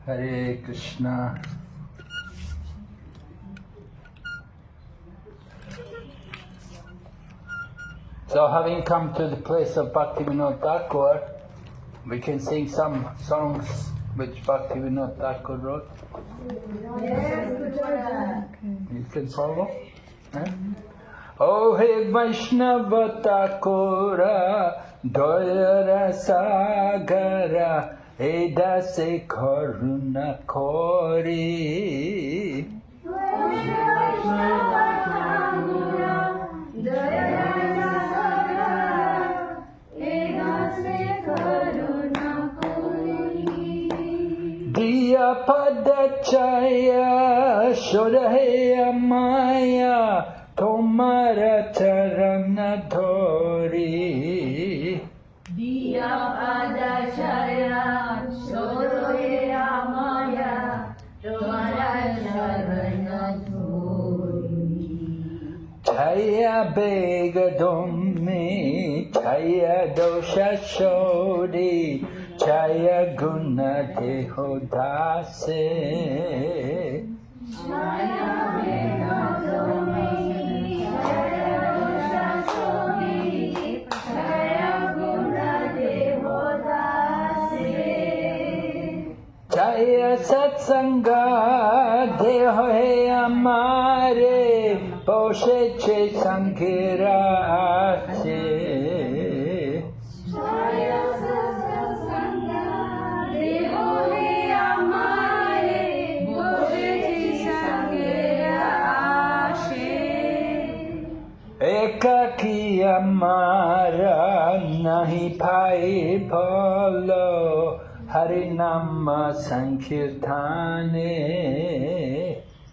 Hare Krishna. So having come to the place of Bhaktivinod Thakur, we can sing some songs which Bhaktivinod Thakur wrote. You can follow? Oh hey Vaishnava Thakura, Doyara Sagara, Edase Karuna Kori. Diya Padachaya Shodahaya Maya Tomara Charana Thori. Diya Padachaya Shodahaya Maya Tomara Charana Thori. Chaya Begadomi Chaya Dosha Shodi Chaya Guna Dehodase. Chaya Begadomi Chaya Dosha Shodi Chaya Guna Dehodase. Chaya Satsanga Dehohe Amare Boshe Che Sankira Ase. Chaya Satsanga Dehohe Amare Boshe Che Sankira Ase. Ekaki Amara Nahi Pai Polo Harinama Sankirtane.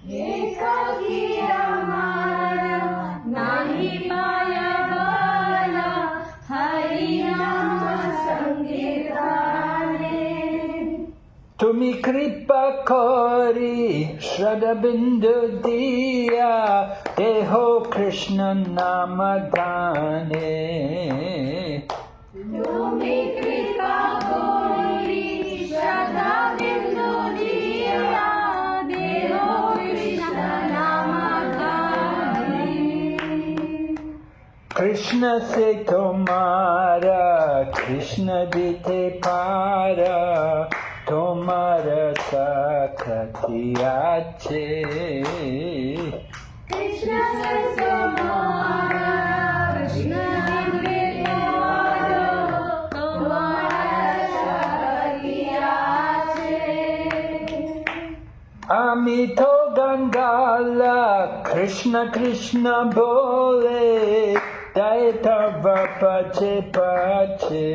Ekaki Amara Nahi Paya Bala Harinama Sankirtane. Tumi Kripa Kori Shraddha Bindu Diya Deho Krishna Namadane. Tumi Kripa Kori Shraddha Bindu Diya Deho Krishna Namadane. Krishna se tomara Krishna dite para tomara sakatiyache. Krishna se tomara Krishna dite para tomara sakatiyache. Amito Gangala Krishna Krishna bole Daita Vapache Pache.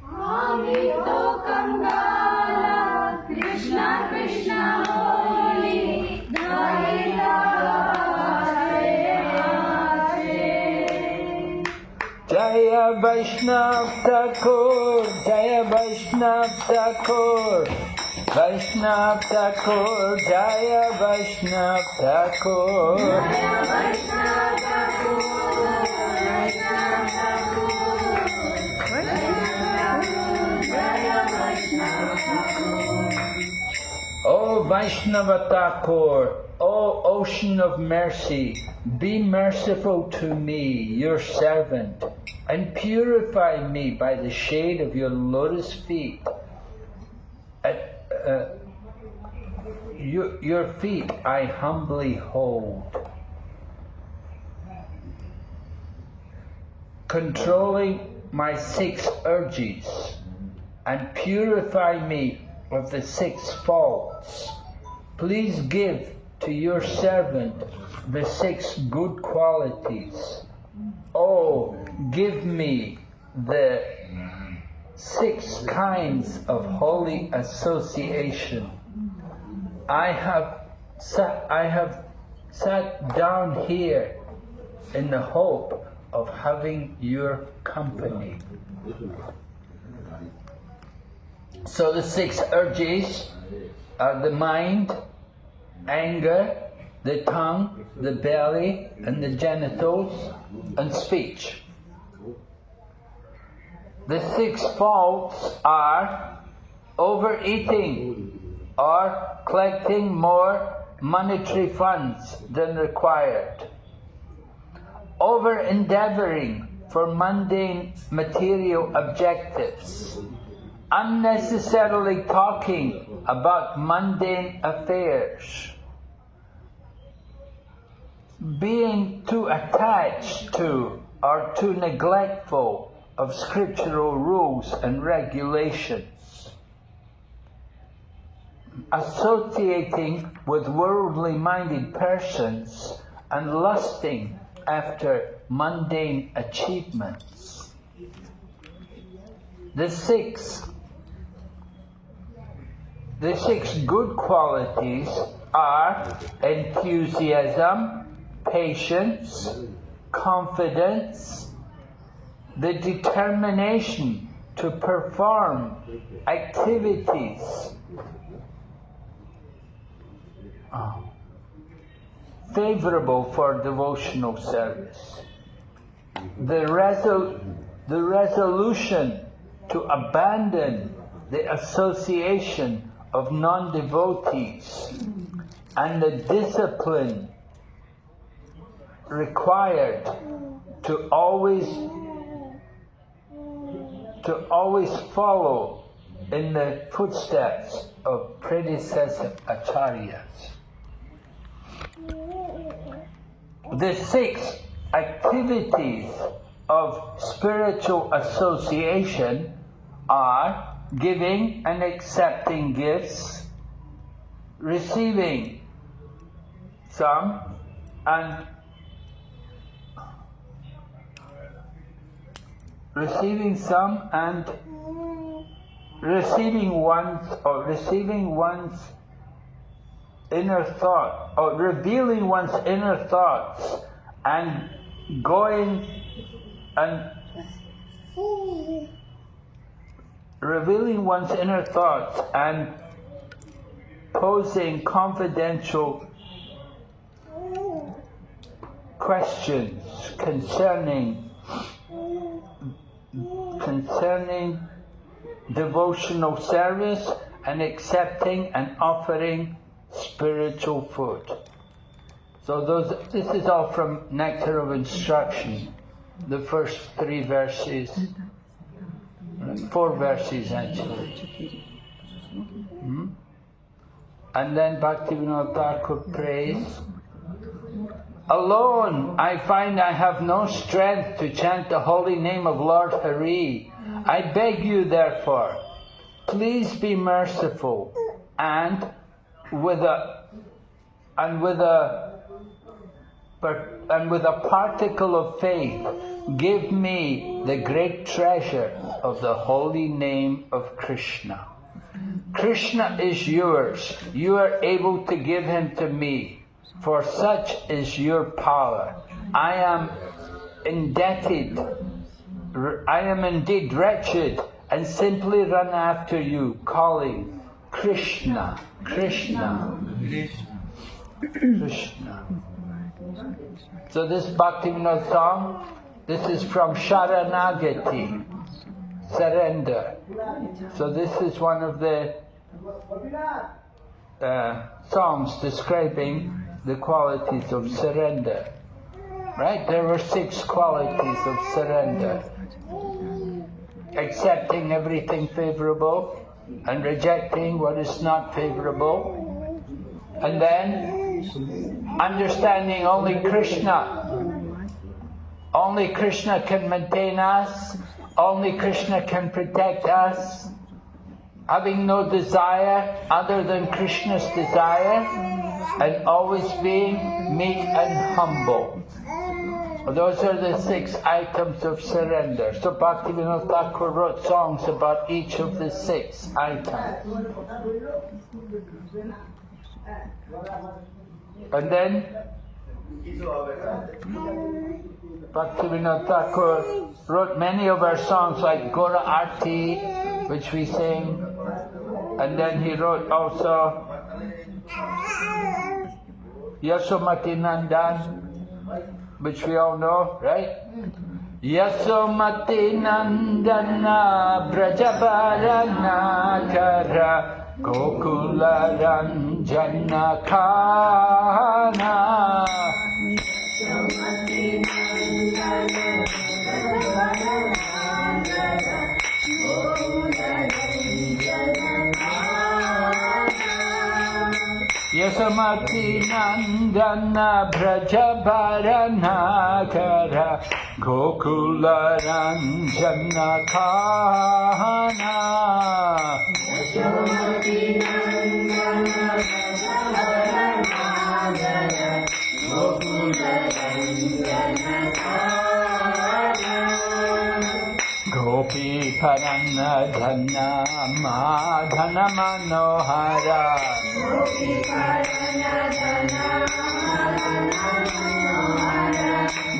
Amito Kangala Krishna Krishna Holy Daita Jaya Vaishnav Thakur, Jaya Vaishnav Thakur, Vaishnav Thakur, Jaya Vaishnav Thakur. Jaya Vaishnav Thakur, Vaishnav Thakur, Jaya Vaishnav Thakur. O Vaishnava Thakur, O ocean of mercy, be merciful to me, your servant, and purify me by the shade of your lotus feet. Your feet I humbly hold. Controlling my 6 urges, and purify me of the 6 faults. Please give to your servant the 6 good qualities. Oh, give me the 6 kinds of holy association. I have sat down here in the hope of having your company. So the 6 urges are the mind, anger, the tongue, the belly, and the genitals, and speech. The 6 faults are overeating, or collecting more monetary funds than required, over-endeavoring for mundane material objectives, unnecessarily talking about mundane affairs, being too attached to or too neglectful of scriptural rules and regulations, associating with worldly-minded persons and lusting after mundane achievements. The six good qualities are enthusiasm, patience, confidence, the determination to perform activities favorable for devotional service, the resolution to abandon the association of non-devotees, and the discipline required to always follow in the footsteps of predecessor acharyas. The six activities of spiritual association are giving and accepting gifts, receiving some and receiving one's inner thought, or revealing one's inner thoughts, and going and revealing one's inner thoughts and posing confidential questions concerning devotional service and accepting and offering spiritual food. So this is all from Nectar of Instruction, the first 3 verses, 4 verses actually. And then Bhaktivinod Thakur prays, "Alone I find I have no strength to chant the holy name of Lord Hari. I beg you therefore, please be merciful and with a particle of faith, give me the great treasure of the holy name of Krishna. Krishna is yours. You are able to give him to me, for such is your power. I am indeed wretched and simply run after you, calling Krishna, Krishna, Krishna." So this Bhaktivinod song, this is from Sharanagati, surrender. So this is one of the songs describing the qualities of surrender. Right? There were 6 qualities of surrender. Accepting everything favorable and rejecting what is not favorable. And then understanding only Krishna. Only Krishna can maintain us. Only Krishna can protect us. Having no desire other than Krishna's desire, and always being meek and humble. Those are the 6 items of surrender. So Bhaktivinod Thakur wrote songs about each of the 6 items. And then Bhaktivinod Thakur wrote many of our songs like Gora Arti, which we sing, and then he wrote also Yasomati Nandan, which we all know, right? Yasomati Nandana Brajabaranakara Gokula Ranjana Kana Yasomati Nandana Brajabaranakara Gokula Ranjana Kana Yasomati Nandana Brajabaranakara Gokula Ranjana Kana Gopi Paranadhana Madhana Manohara Gopi Paranadhana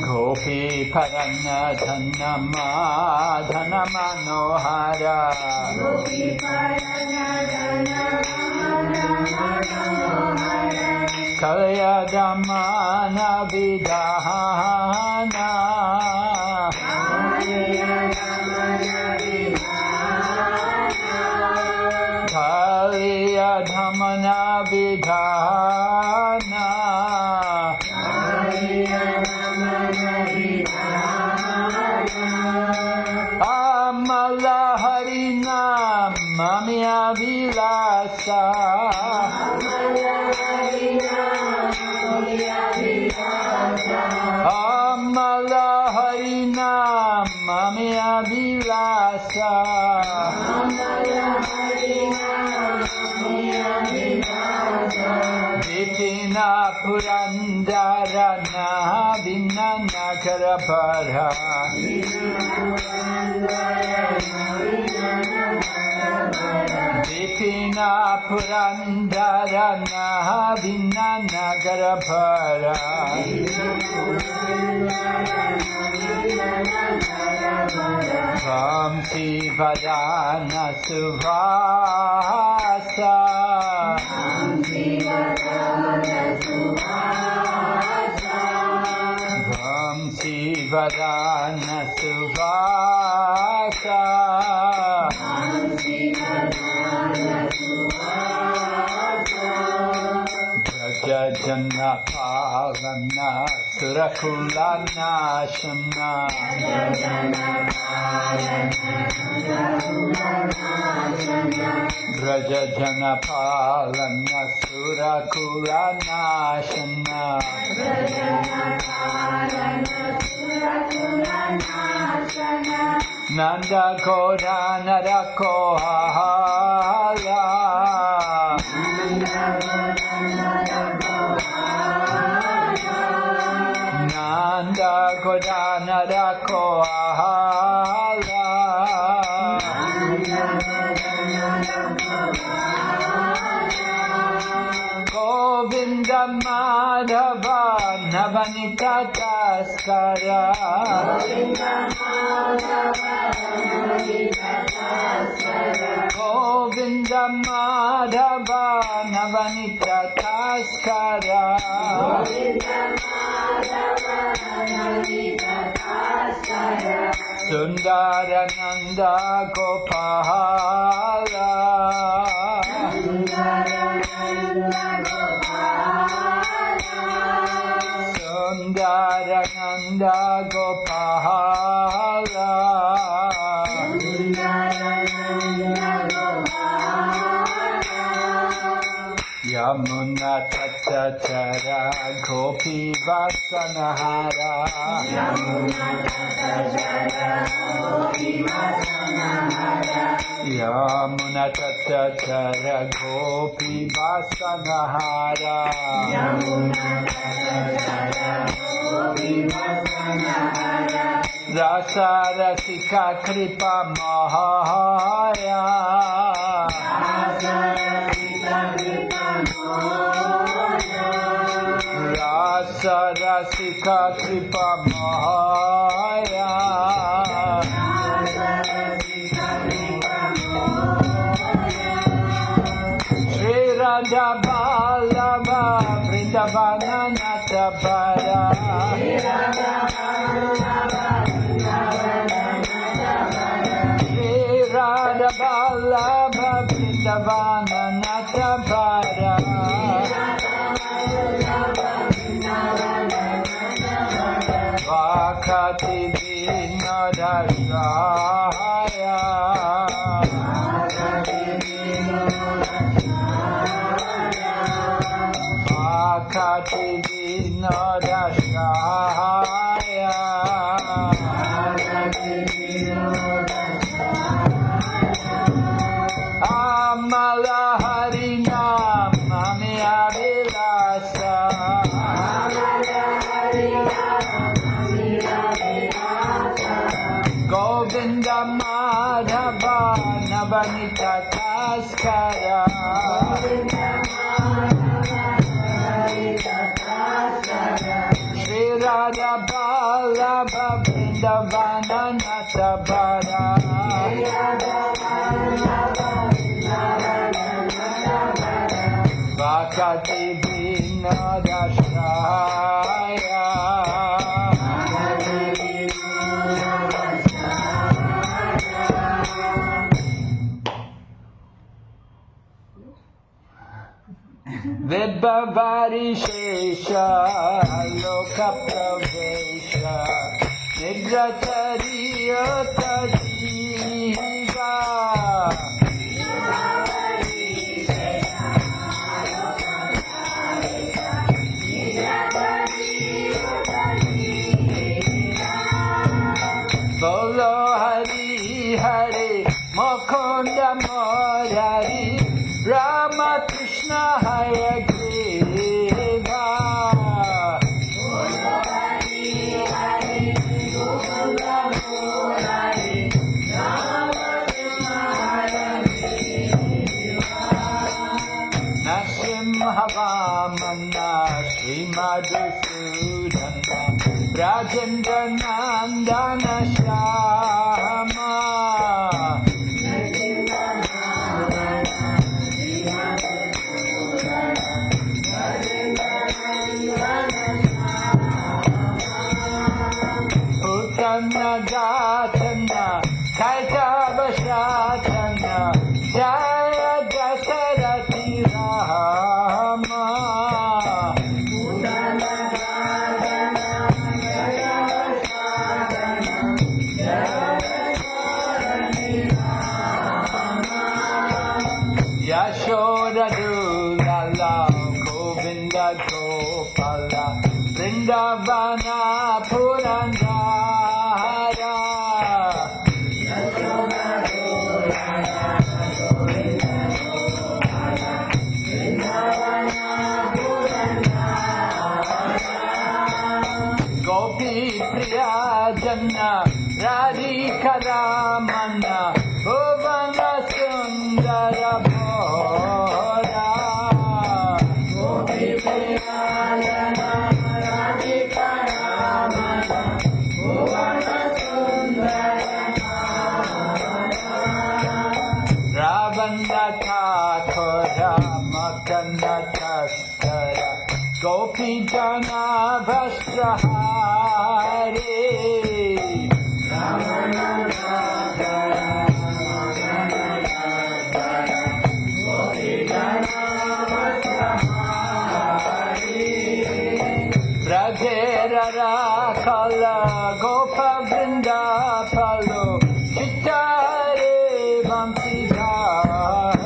Gopi Paranadhana Madhana Manohara Gopi Paranadhana Manohara Kalyadamana Vidhana Kalyadamana Vidhana Amala Harina Mamya Vilasa Amala Harina Mamya Vilasa Vitina Purandarana Vinanakara Para Vitina Purandarana Vinanakara Para Vamsi Vadana Suvasa Vamsi Vadana Suvasa Brajajana Palana Surakulana Shana Brajajana Palana Surakulana Shana Nanda Kora Narakohala Nanda Kora Narakohala Govinda Madhava Navanita Taskara Govinda Madhava Navanita Taskara Sundarananda Gopala Sundarananda Gopala Yamuna Tatachara Gopi Vasanahara Yamuna Tatachara Gopi Vasanahara Rasa Rasika Kripa Mahaya Rasa Rasika Kripa Mahaya Shri Radha Vallabha Vrindavana Natabara Vallabha Vrindavana Natavara Bhakti Vinod Shaya Bhakti Vinod Shaya Amala Harinam Mami Avilasa Govinda Madhava Navanita Taskara Shri Radha Vallabha Vrindavana Natavara Bhakti Vinod Shaya Vibhavari Shesha Loka Pravesha Nigrathariyata Jiva Bolo Hari Hari Mukunda Murari Rama Krishna Hayagriva Narasимха Vamana Shri Madhusudana Rajendra Nandana Shama Putana Gatana Kaitava Shatana Jaya Dasarati Rama Yashoda Dulala Govinda Gopala Vrindavana Purandara Gopi Priya Janna Radhika Ramana Bhuvana Sundara Bhora Gopi Priya Janna Radhika Ramana Bhuvana Sundara Ravana Thakur Makana Taskara Gopi Jana Vastrahare Ravana Thakur Makana Taskara Gopi Jana Vastrahare Brajera Rakala Gopa Vrinda Palo Chitare Vamsidhare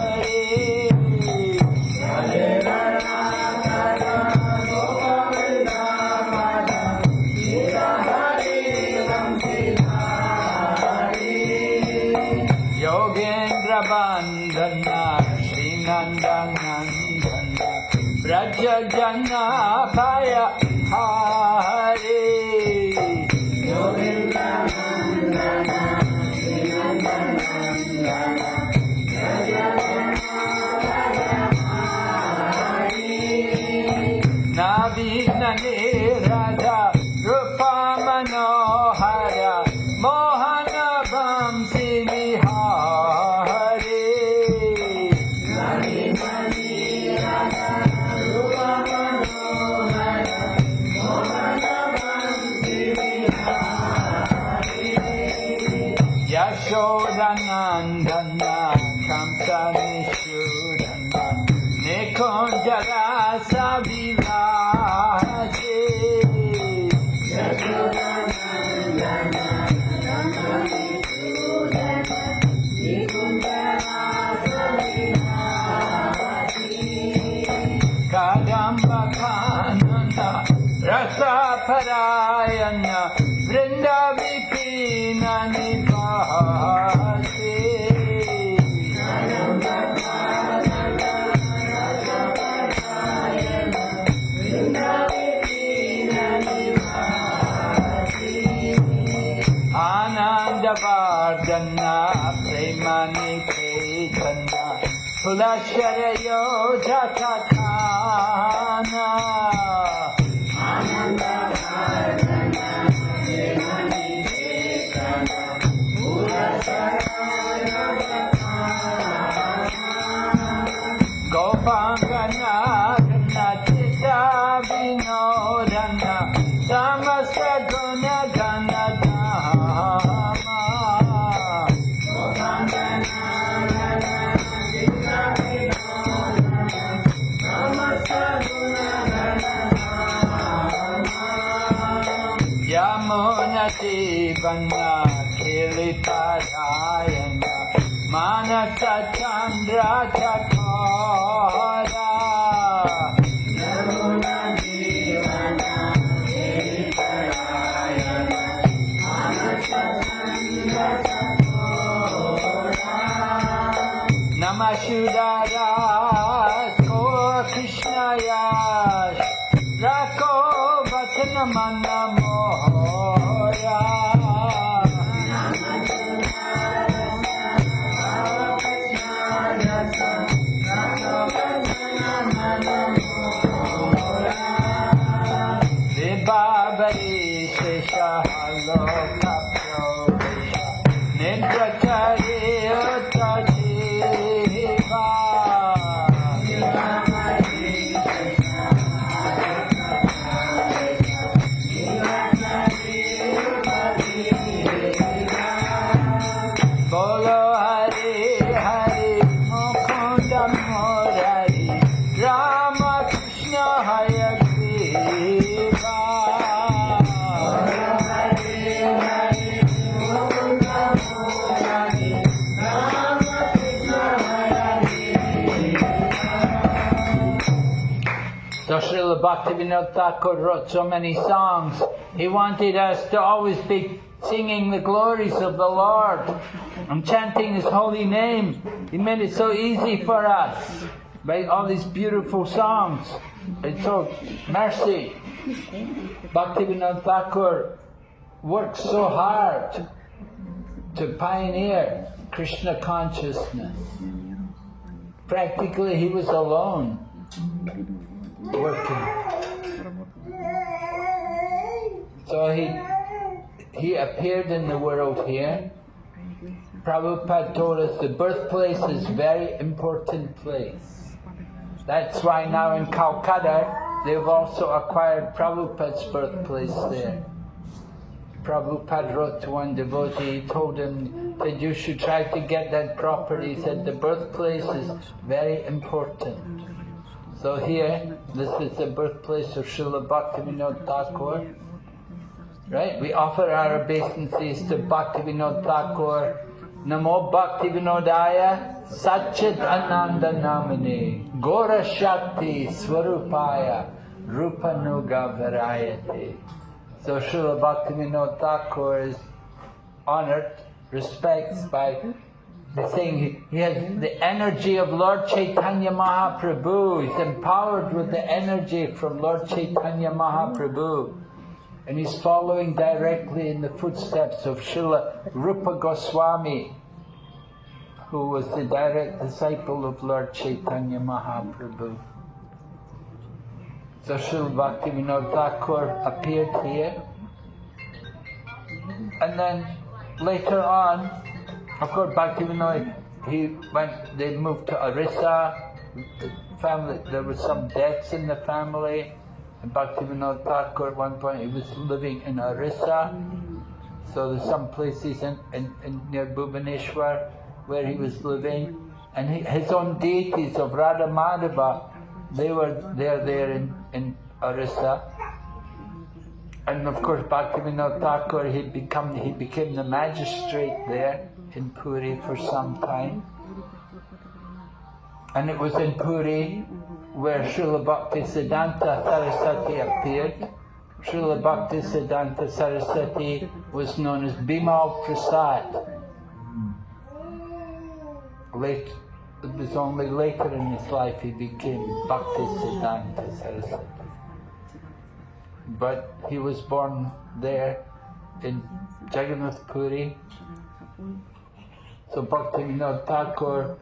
Yogendra Bandhana Srinandanandana Braja Jana Bhaya Hare Yogendra Bandhana Srinandanandana Braja Jana Bhaya Hare Navina Nirada Rupa Manohara Mohana Vamsi Vihare Navina Nirada Rupa Manohara Mohana Vamsi Vihare Yashodanandana Kamsa Nishudana Nikonjara Savilase Kadamba Kanana Rasa Parayana Vrinda Vipina Nivase Ananda Vardhana Premani Chaitanya Pulasharayo Jatakana Ananda Vardhana Premani Chaitanya Pulasharayo Jatakana Gopangana Gnachita Vinodana Samasa Guna Gana Yamuna Jivana Kilipadayana Manasa Chandra Chakora Yamuna Jivana Kilipadayana Manasa Chandra Chakora Namashudara Ko Krishna Yash Rako Vatanamana Mohora Vibhabari Shesha Haloka Prodesha Nidrakari Uttajiva Bolo Hari Hari Mukunda Murari Rama Krishna Hayagriva Bolo Hari Hari Mukunda Murari Rama Krishna Hayagriva. So Srila Bhaktivinod Thakur wrote so many songs. He wanted us to always be singing the glories of the Lord and chanting His holy name. He made it so easy for us by all these beautiful songs. It's so mercy. Bhaktivinod Thakur worked so hard to pioneer Krishna consciousness. Practically he was alone working. So he appeared in the world here. Prabhupada told us the birthplace is a very important place. That's why now in Calcutta they've also acquired Prabhupada's birthplace there. Prabhupada wrote to one devotee, he told him that you should try to get that property. He said the birthplace is very important. So here, this is the birthplace of Srila Bhaktivinod Thakur. Right? We offer our obeisances to Bhaktivinod Thakur. Namo Bhaktivinodaya Satchit Ananda Namini Gora Shakti Swarupaya Rupanuga Varayati. So Srila Bhaktivinod Thakur is honored, respects by saying he has the energy of Lord Chaitanya Mahaprabhu. He's empowered with the energy from Lord Chaitanya Mahaprabhu. And he's following directly in the footsteps of Srila Rupa Goswami, who was the direct disciple of Lord Chaitanya Mahaprabhu. So Srila Bhaktivinod Thakur appeared here. And then later on, of course, Bhaktivinod, they moved to Orissa. Family, there were some deaths in the family. And Bhaktivinod Thakur at one point, he was living in Orissa. So there's some places in near Bhubaneswar where he was living. And his own deities of Radha Madhava, they're there in Orissa. And of course Bhaktivinod Thakur, he became the magistrate there in Puri for some time. And it was in Puri where Srila Bhaktisiddhanta Saraswati appeared. Srila Bhaktisiddhanta Saraswati was known as Bimal Prasad. It was only later in his life he became Bhaktisiddhanta Saraswati. But he was born there in Jagannath Puri. So Bhaktivinod Thakur,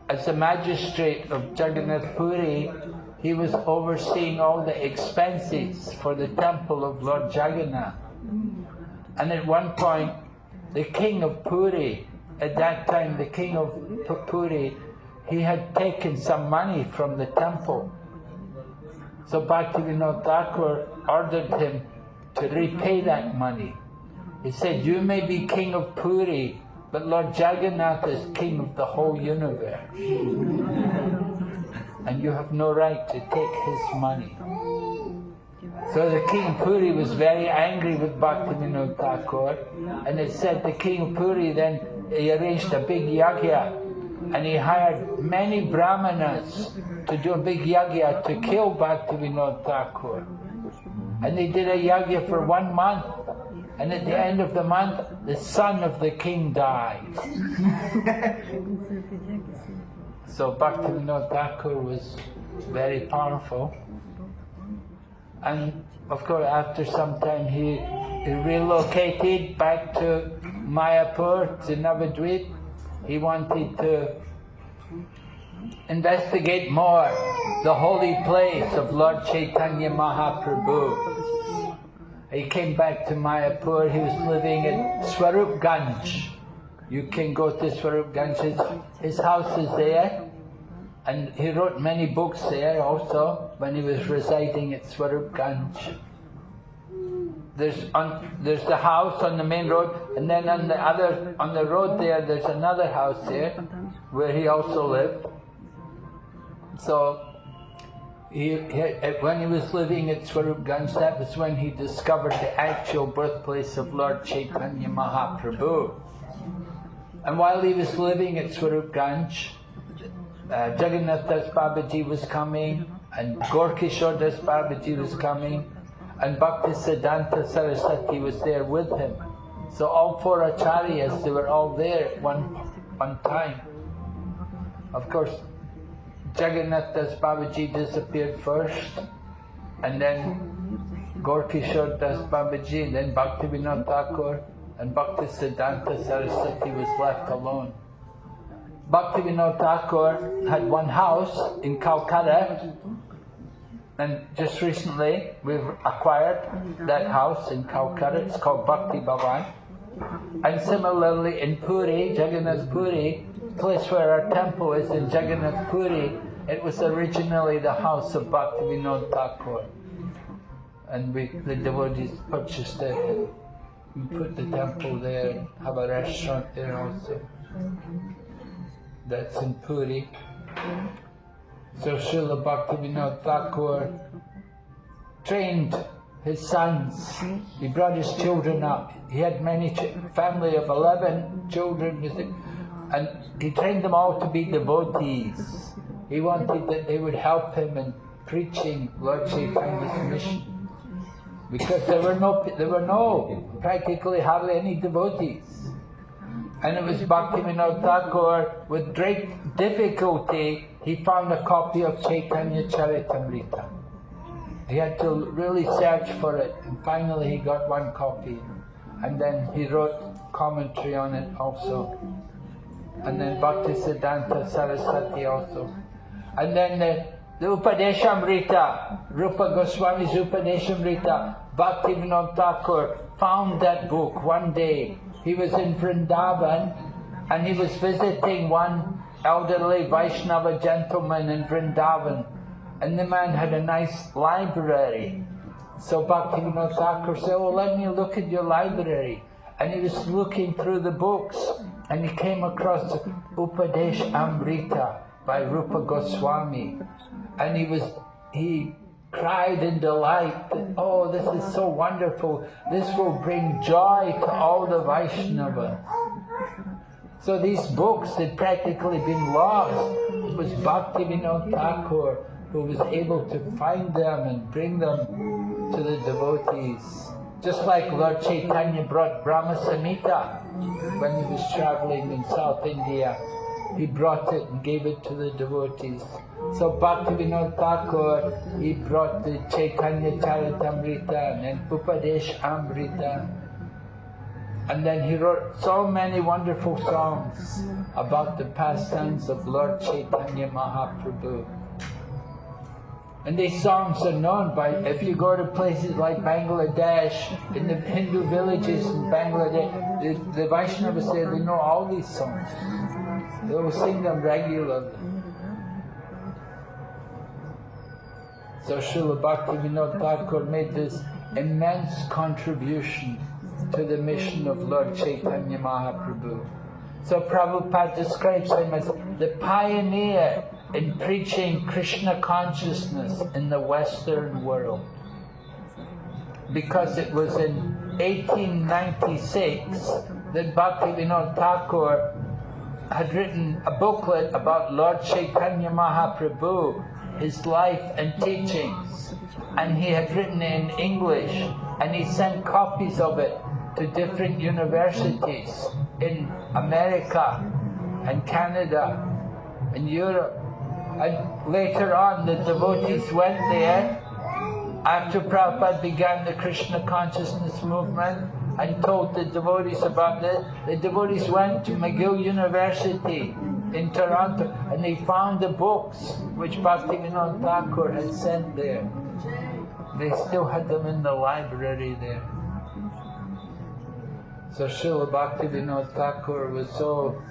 as the magistrate of Jagannath Puri, he was overseeing all the expenses for the temple of Lord Jagannath. And at one point, the king of Puri, at that time the king of Puri, he had taken some money from the temple. So Bhaktivinod Thakur ordered him to repay that money. He said, you may be king of Puri, but Lord Jagannath is king of the whole universe. And you have no right to take his money. So the king of Puri was very angry with Bhaktivinod Thakur, and it said the king of Puri then, he arranged a big yagya, and he hired many brahmanas to do a big yagya to kill Bhaktivinod Thakur. And they did a yagya for 1 month, and at the end of the month, the son of the king died. So Bhaktivinod Thakur was very powerful. And of course, after some time, he relocated back to Mayapur, to Navadvip. He wanted to investigate more the holy place of Lord Chaitanya Mahaprabhu. He came back to Mayapur. He was living in Swarupganj. You can go to Swarupganj. His house is there. And he wrote many books there also when he was residing at Swarupganj. There's the house on the main road, and then on the road there's another house there where he also lived. So when he was living at Swarupganj, that was when he discovered the actual birthplace of Lord Chaitanya Mahaprabhu. And while he was living at Swarupganj, Jagannath Das Babaji was coming, and Gorkishore Das Babaji was coming, and Bhaktisiddhanta Saraswati was there with him. So all 4 acharyas, they were all there at one time. Of course, Jagannath Das Babaji disappeared first, and then Gorkishore Das Babaji, then Bhaktivinod Thakur, and Bhaktisiddhanta Saraswati was left alone. Bhaktivinod Thakur had one house in Calcutta, and just recently we've acquired that house in Calcutta. It's called Bhakti Bhavan. And similarly in Puri, Jagannath Puri, the place where our temple is in Jagannath Puri, it was originally the house of Bhaktivinod Thakur. And the devotees purchased it and we put the temple there and have a restaurant there also. That's in Puri. So Srila Bhaktivinod Thakur trained his sons. He brought his children up. He had many family of 11 children, and he trained them all to be devotees. He wanted that they would help him in preaching Lord Chaitanya's mission, because there were practically hardly any devotees. And it was Bhaktivinod Thakur, with great difficulty, he found a copy of Chaitanya Charitamrita. He had to really search for it, and finally he got one copy. And then he wrote commentary on it also. And then Bhaktisiddhanta Saraswati also. And then the Upadeshamrita, Rupa Goswami's Upadeshamrita, Bhaktivinod Thakur found that book one day. He was in Vrindavan and he was visiting one elderly Vaishnava gentleman in Vrindavan, and the man had a nice library. So Bhaktivinod Thakur said, "Oh, let me look at your library." And he was looking through the books, and he came across Upadesh Amrita by Rupa Goswami, and he cried in delight that, oh, this is so wonderful, this will bring joy to all the Vaishnavas. So these books had practically been lost. It was Bhaktivinod Thakur who was able to find them and bring them to the devotees. Just like Lord Chaitanya brought Brahma Samhita when he was traveling in South India. He brought it and gave it to the devotees. So Bhaktivinod Thakur, he brought the Chaitanya Charitamrita and then Upadesh Amrita. And then he wrote so many wonderful songs about the pastimes of Lord Chaitanya Mahaprabhu. And these songs are known by, if you go to places like Bangladesh, in the Hindu villages in Bangladesh, the Vaishnavas there, they know all these songs. They will sing them regularly. So Srila Bhaktivinod Thakur made this immense contribution to the mission of Lord Chaitanya Mahaprabhu. So Prabhupada describes him as the pioneer in preaching Krishna consciousness in the Western world. Because it was in 1896 that Bhaktivinod Thakur had written a booklet about Lord Chaitanya Mahaprabhu, his life and teachings. And he had written it in English, and he sent copies of it to different universities in America and Canada and Europe. And later on the devotees went there after Prabhupada began the Krishna consciousness movement and told the devotees about this. The devotees went to McGill University in Toronto and they found the books which Bhaktivinod Thakur had sent there. They still had them in the library there. So Srila Bhaktivinod Thakur was so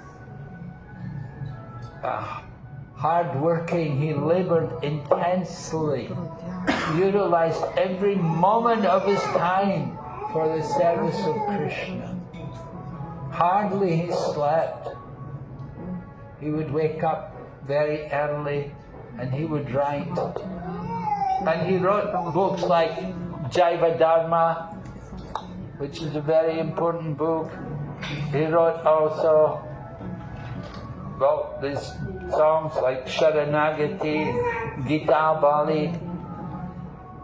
hard-working. He labored intensely, utilized every moment of his time for the service of Krishna. Hardly he slept. He would wake up very early and he would write. And he wrote books like Jaiva Dharma, which is a very important book. He wrote also, well, these songs like Sharanagati, Gita Bali,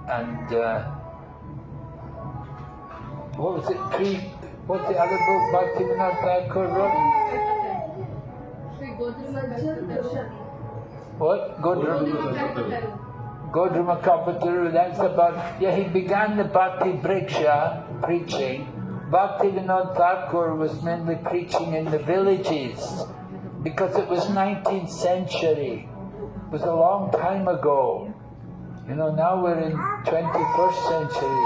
and what was it? What's the other book Bhaktivinod Thakur wrote? What? Godruma Kalpataru, that's about, he began the Bhakti Briksha preaching. Bhaktivinod Thakur was mainly preaching in the villages because it was 19th century. It was a long time ago. You know, now we're in 21st century.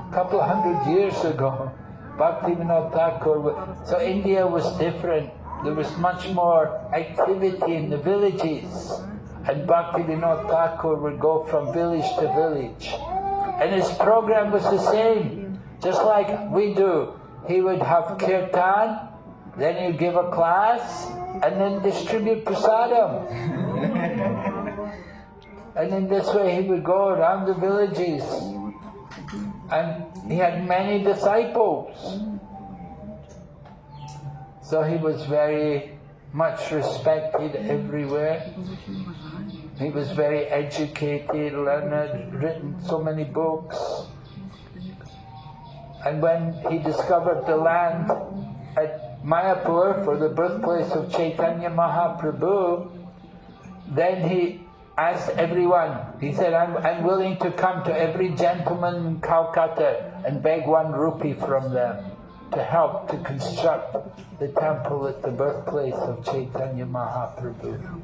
A couple of hundred years ago, Bhaktivinod Thakur, so India was different. There was much more activity in the villages. And Bhaktivinod Thakur would go from village to village. And his program was the same, just like we do. He would have kirtan, then he'd give a class, and then distribute prasadam. And in this way he would go around the villages. And he had many disciples. So he was very much respected everywhere. He was very educated, learned, written so many books. And when he discovered the land at Mayapur for the birthplace of Chaitanya Mahaprabhu, then he asked everyone, he said, I'm willing to come to every gentleman in Calcutta and beg 1 rupee from them to help to construct the temple at the birthplace of Chaitanya Mahaprabhu.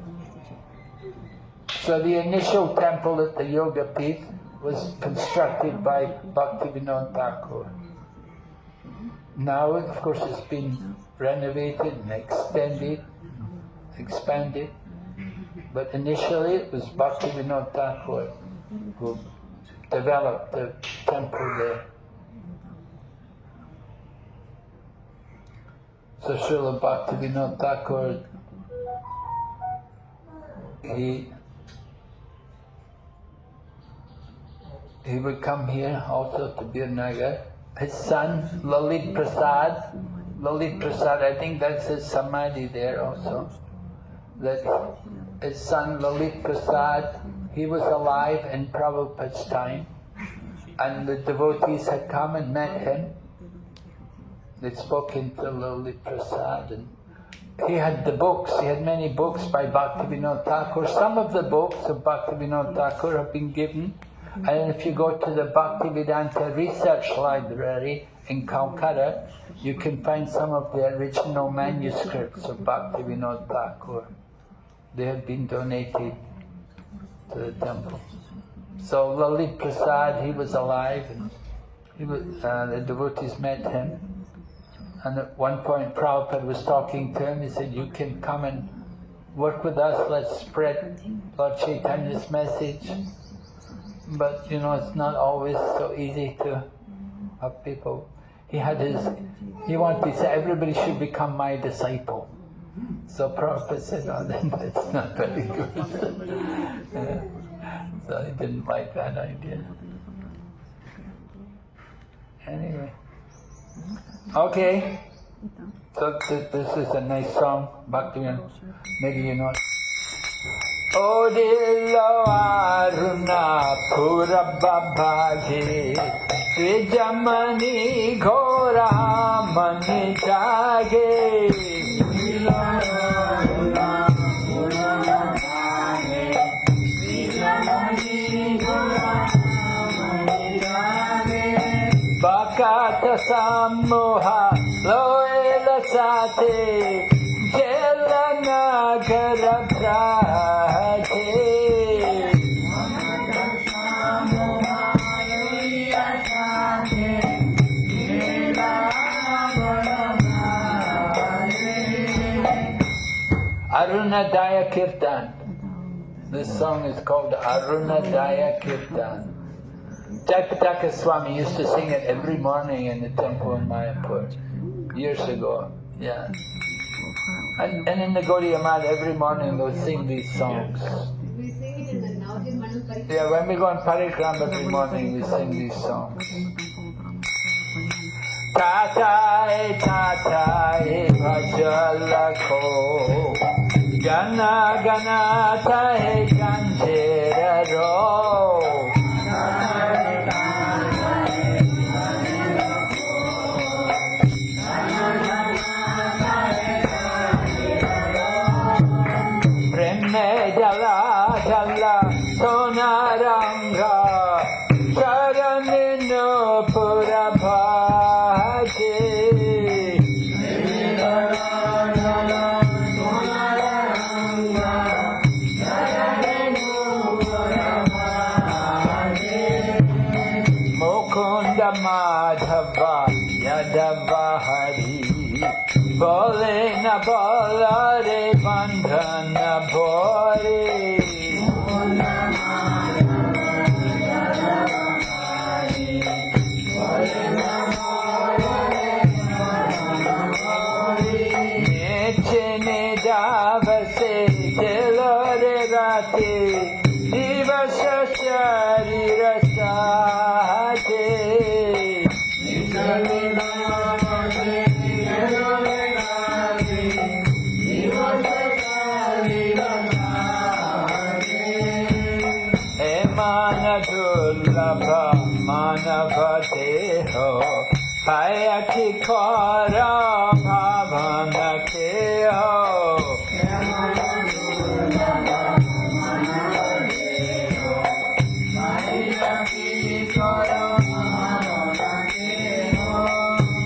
So the initial temple at the Yoga Peeth was constructed by Bhaktivinod Thakur. Now, of course, it's been renovated and expanded. But initially it was Bhaktivinod Thakur who developed the temple there. So Srila Bhaktivinod Thakur, he would come here also to Birnagar. His son Lalit Prasad, I think that's his samadhi there also. That his son Lalit Prasad, he was alive in Prabhupada's time, and the devotees had come and met him. They'd spoken to Lalit Prasad, and he had the books, he had many books by Bhaktivinod Thakur. Some of the books of Bhaktivinod Thakur have been given, and if you go to the Bhaktivedanta Research Library in Calcutta, you can find some of the original manuscripts of Bhaktivinod Thakur. They have been donated to the temple. So Lalit Prasad, he was alive, and the devotees met him. And at one point Prabhupada was talking to him, he said, you can come and work with us, let's spread Lord Chaitanya's message. But you know, it's not always so easy to have people. He wanted to say, everybody should become my disciple. So Prabhupada said, oh, then that's not very good. So he didn't like that idea. Anyway. Okay. So this is a nice song, Bhaktivinod. Maybe you know it. Odilo Aruna Purabhabhagi Vijamani Ghora Mani Jage Bhakata Samoha Loela Sate Jelanagar Prate Arunadaya Kirtan. This song is called Arunadaya Kirtan. Jayapataka Swami used to sing it every morning in the temple in Mayapur, years ago. Yeah. And in the Gaudiya Math, every morning they'll sing these songs. Yeah, when we go on Parikrama every morning, we sing these songs. Tatai, tatai, bhajalakho, gana, gana, tahe, ganjera, Jala jala sonaranga sharanino purabhaje Mukunda Madhava Yadava Hari Bole na bolare bandhana bore Nechene davase delore gate divasya sharira sate Dullabha manavadeho hayati kara bhavana keho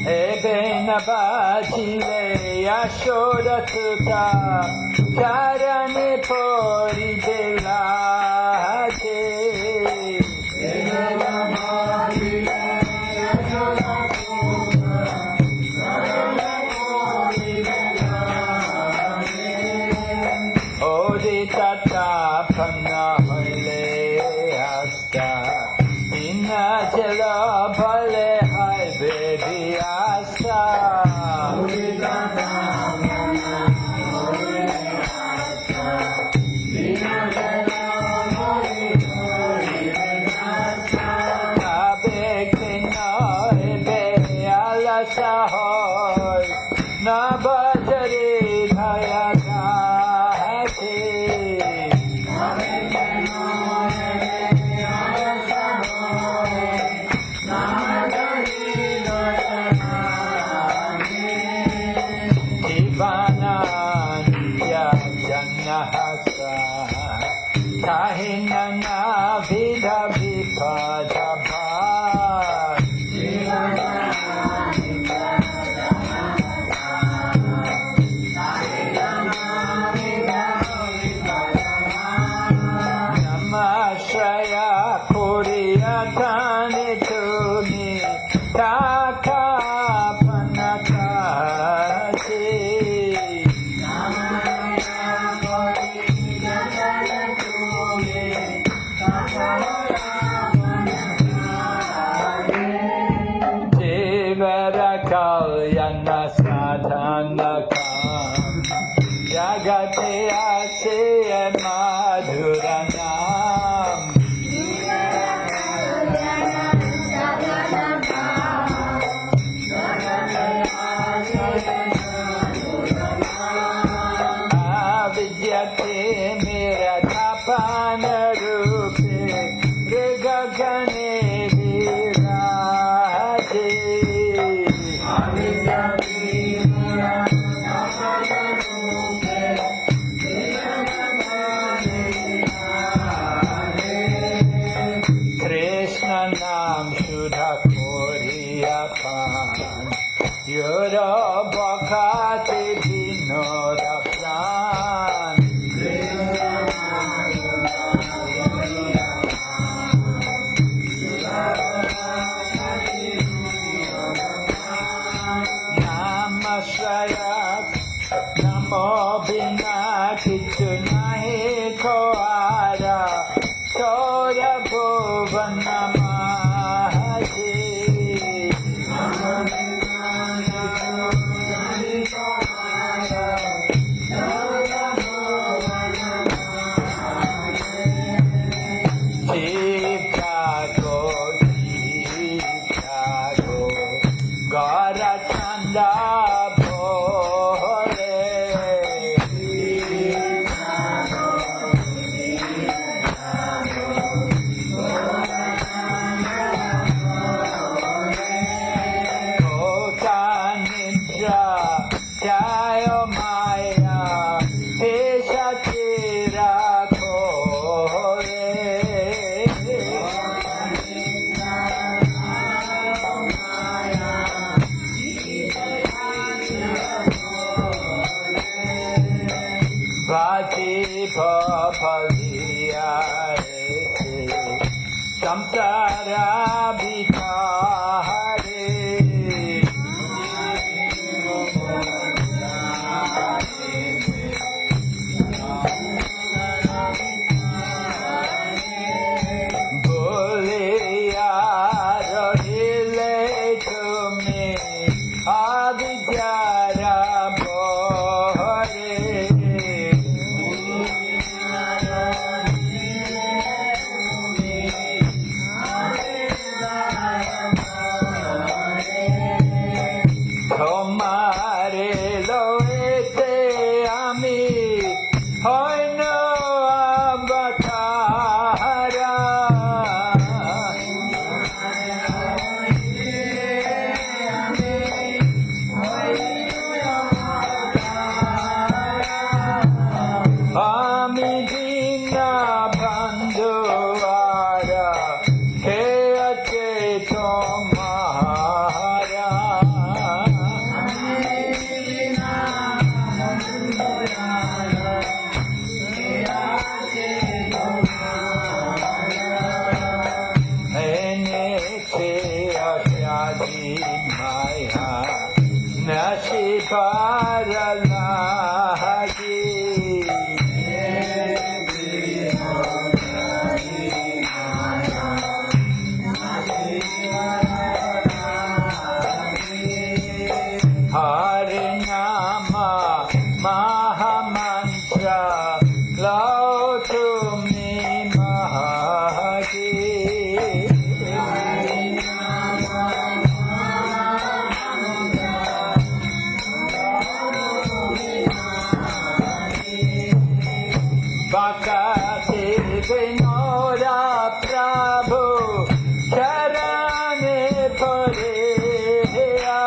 Ebena bajile yashoda tuta charane pori delate Tata panna hale hasta inna jala bhale hai baby asa janahasa tahinana vidha vipadabha Namashraya Kuriyatani Tuni Taka Panakati Devara Kalyana Sadhanakam Jagate Asya Madhuranam Avidyate Miratapana Rupe Rigagane Virate Krishna Nam Shudha Koriyapan Yura Bhakti Vinoda Pran Namaskara Namo Bina Kichu Nahi Koara Chora Bhuvana Mahati Chicago, Chicago, Gara Chanda Bhore Koka Nidra Jayo Maya Peshatira Kore Bhati Papaliya Samsara Bhikare Boliya Rohile Tumi Avidyara Bhore Tomare loete ami hoino avatara Ami dina bandhuara ke ache tomara Maya Nashiparalahagi Harinama Mahamantra Lautumi Mahagi Bhaktivinod Prabhu Charane Pareya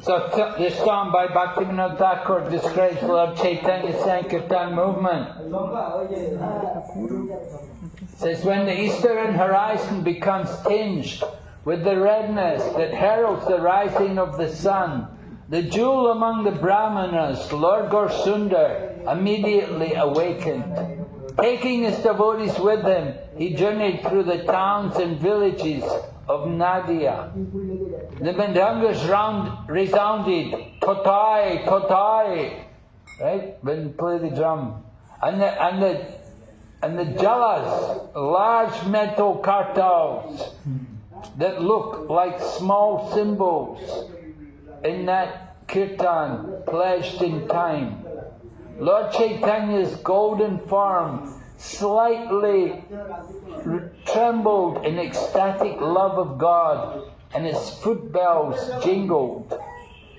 So this song by Bhaktivinod Thakur describes Lord Chaitanya Sankirtan movement. It says, when the eastern horizon becomes tinged with the redness that heralds the rising of the sun, the jewel among the Brahmanas, Lord Gorsundar, immediately awakened. Taking his devotees with him, he journeyed through the towns and villages of Nadia. The mridangos resounded, totai, totai, right? When you play the drum. And the jalas, large metal kartals that look like small cymbals in that kirtan pledged in time. Lord Chaitanya's golden form slightly trembled in ecstatic love of God, and his foot bells jingled.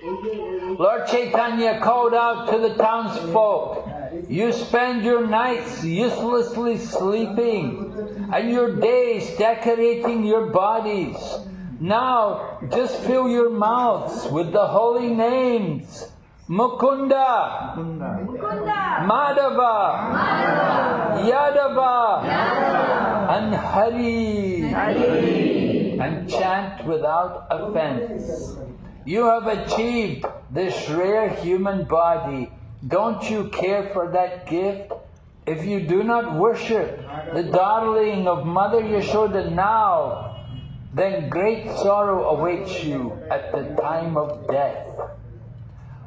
Lord Chaitanya called out to the townsfolk, you spend your nights uselessly sleeping, and your days decorating your bodies. Now just fill your mouths with the holy names. Mukunda, Madhava, Yadava, and Hari, and chant without offense. You have achieved this rare human body. Don't you care for that gift? If you do not worship the darling of Mother Yashoda now, then great sorrow awaits you at the time of death.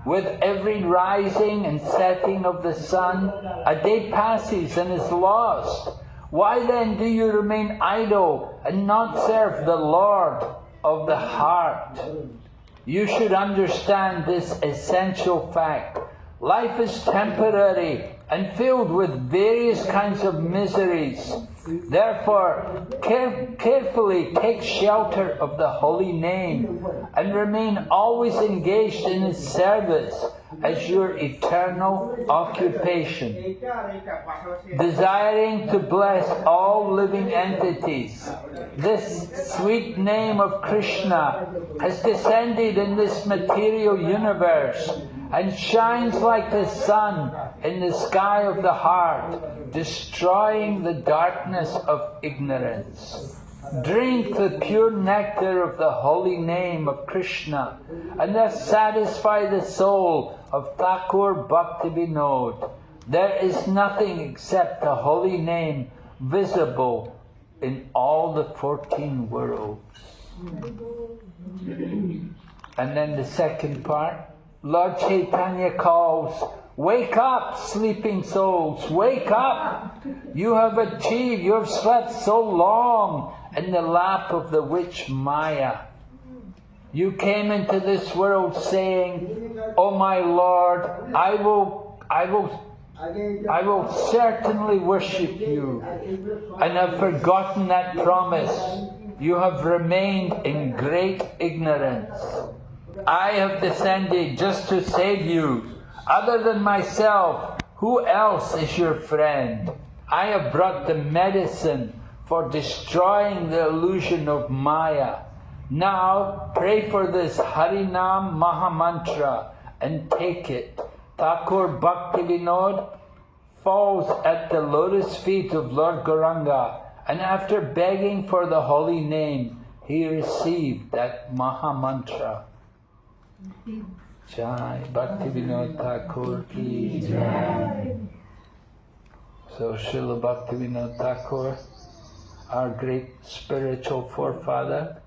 With every rising and setting of the sun, a day passes and is lost. Why then do you remain idle and not serve the Lord of the heart? You should understand this essential fact. Life is temporary and filled with various kinds of miseries. Therefore, carefully take shelter of the holy name and remain always engaged in its service as your eternal occupation. Desiring to bless all living entities, this sweet name of Krishna has descended in this material universe and shines like the sun in the sky of the heart, destroying the darkness of ignorance. Drink the pure nectar of the holy name of Krishna and thus satisfy the soul of Thakur Bhaktivinod. There is nothing except the holy name visible in all the 14 worlds. And then the second part, Lord Chaitanya calls, wake up, sleeping souls, wake up! You have achieved, you have slept so long in the lap of the witch Maya. You came into this world saying, oh my Lord, I will certainly worship you, and have forgotten that promise. You have remained in great ignorance. I have descended just to save you. Other than myself, who else is your friend? I have brought the medicine for destroying the illusion of Maya. Now pray for this Harinam Mahamantra and take it. Thakur Bhaktivinod falls at the lotus feet of Lord Gauranga, and after begging for the holy name, he received that Mahamantra. Jai Bhaktivinod Thakur ki Jai. So Srila Bhaktivinod Thakur, our great spiritual forefather,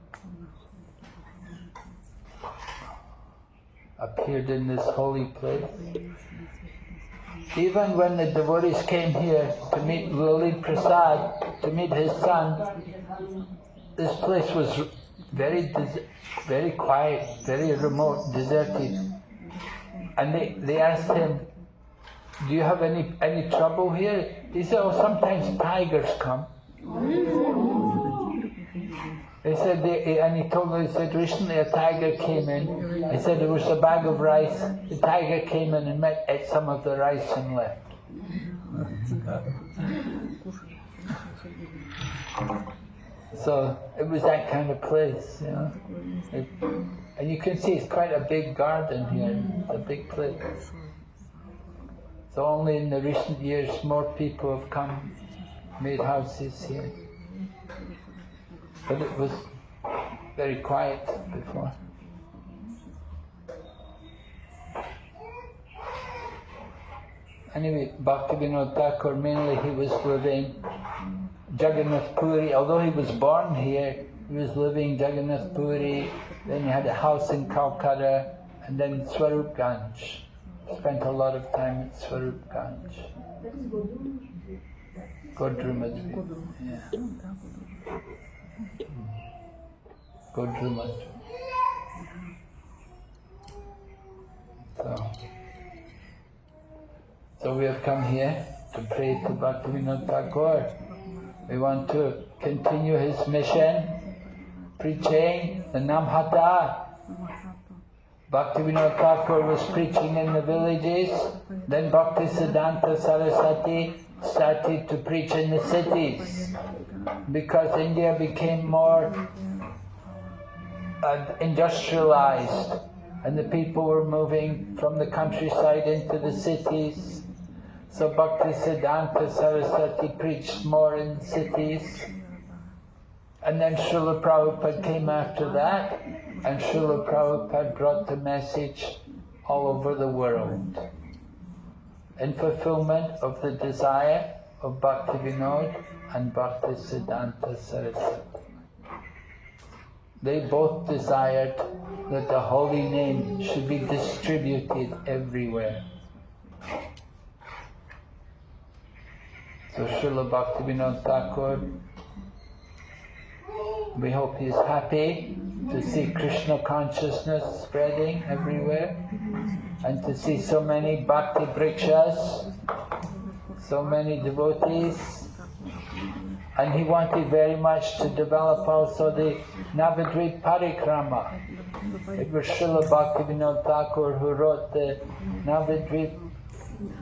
appeared in this holy place. Even when the devotees came here to meet Lali Prasad, to meet his son, this place was very quiet, very remote, deserted. And they asked him, do you have any trouble here? He said, oh, sometimes tigers come. He said, and he told me, he said, recently a tiger came in. He said, there was a bag of rice. The tiger came in and ate some of the rice and left. So it was that kind of place, you know. And you can see it's quite a big garden here, a big place. So only in the recent years more people have come, made houses here. But it was very quiet before. Anyway, Bhaktivinod Thakur, mainly he was living Jagannath Puri. Although he was born here, he was living Jagannath Puri, then he had a house in Calcutta, and then Swarupganj. Spent a lot of time at Swarupganj. Godrumadri. Yeah. Godrumadri. So we have come here to pray to Bhaktivinod Thakur. We want to continue his mission, preaching the Namhata. Bhaktivinod Thakur was preaching in the villages, then Bhaktisiddhanta Saraswati started to preach in the cities. Because India became more industrialized and the people were moving from the countryside into the cities. So Bhaktisiddhanta Saraswati preached more in cities. And then Srila Prabhupada came after that, and Srila Prabhupada brought the message all over the world in fulfillment of the desire of Bhaktivinod and Bhaktisiddhanta Saraswati. They both desired that the holy name should be distributed everywhere. So Srila Bhaktivinod Thakur, we hope he is happy to see Krishna consciousness spreading everywhere and to see so many bhakti brikshas, so many devotees. And he wanted very much to develop also the Navadvip Parikrama. It was Srila Bhaktivinod Thakur who wrote the Navadvip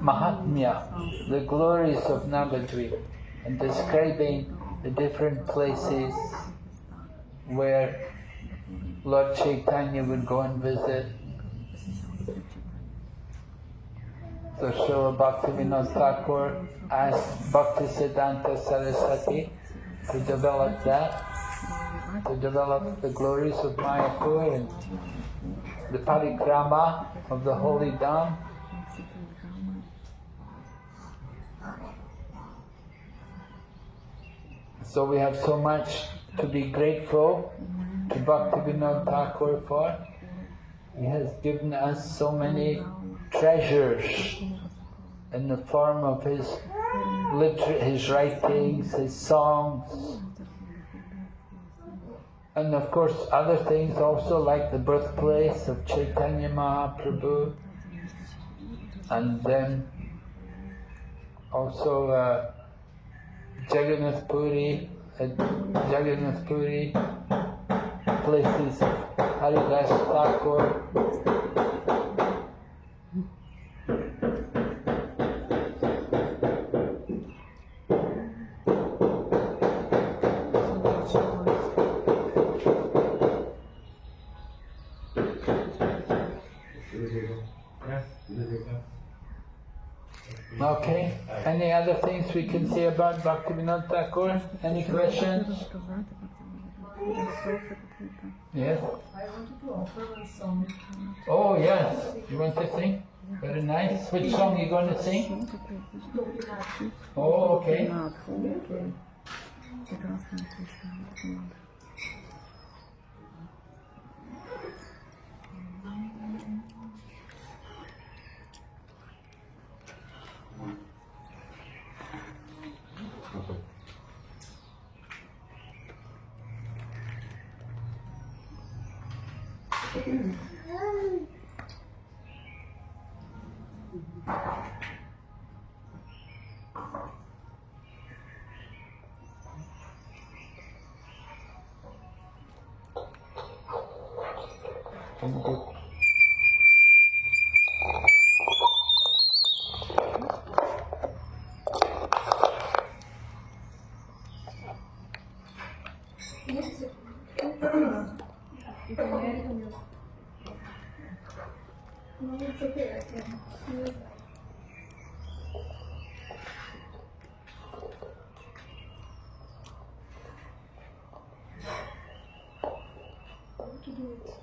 Mahatmya, the glories of Navadvip, and describing the different places where Lord Chaitanya would go and visit. So Srila Bhaktivinod Thakur asked Bhaktisiddhanta Saraswati to develop that, to develop the glories of Mayapur and the parikrama of the holy Dham. So we have so much to be grateful to Bhaktivinod Thakur for. He has given us so many treasures in the form of his writings, his songs, and of course other things also, like the birthplace of Chaitanya Mahaprabhu, and then also Jagannath Puri, places of Haridas Thakur. Okay, any other things we can say about Bhaktivinod Thakur? Any questions? Yes? I wanted to offer one song. Oh yes, you want to sing? Very nice. Which song are you going to sing? Oh, okay. No, it's okay. I can see it. How to do it?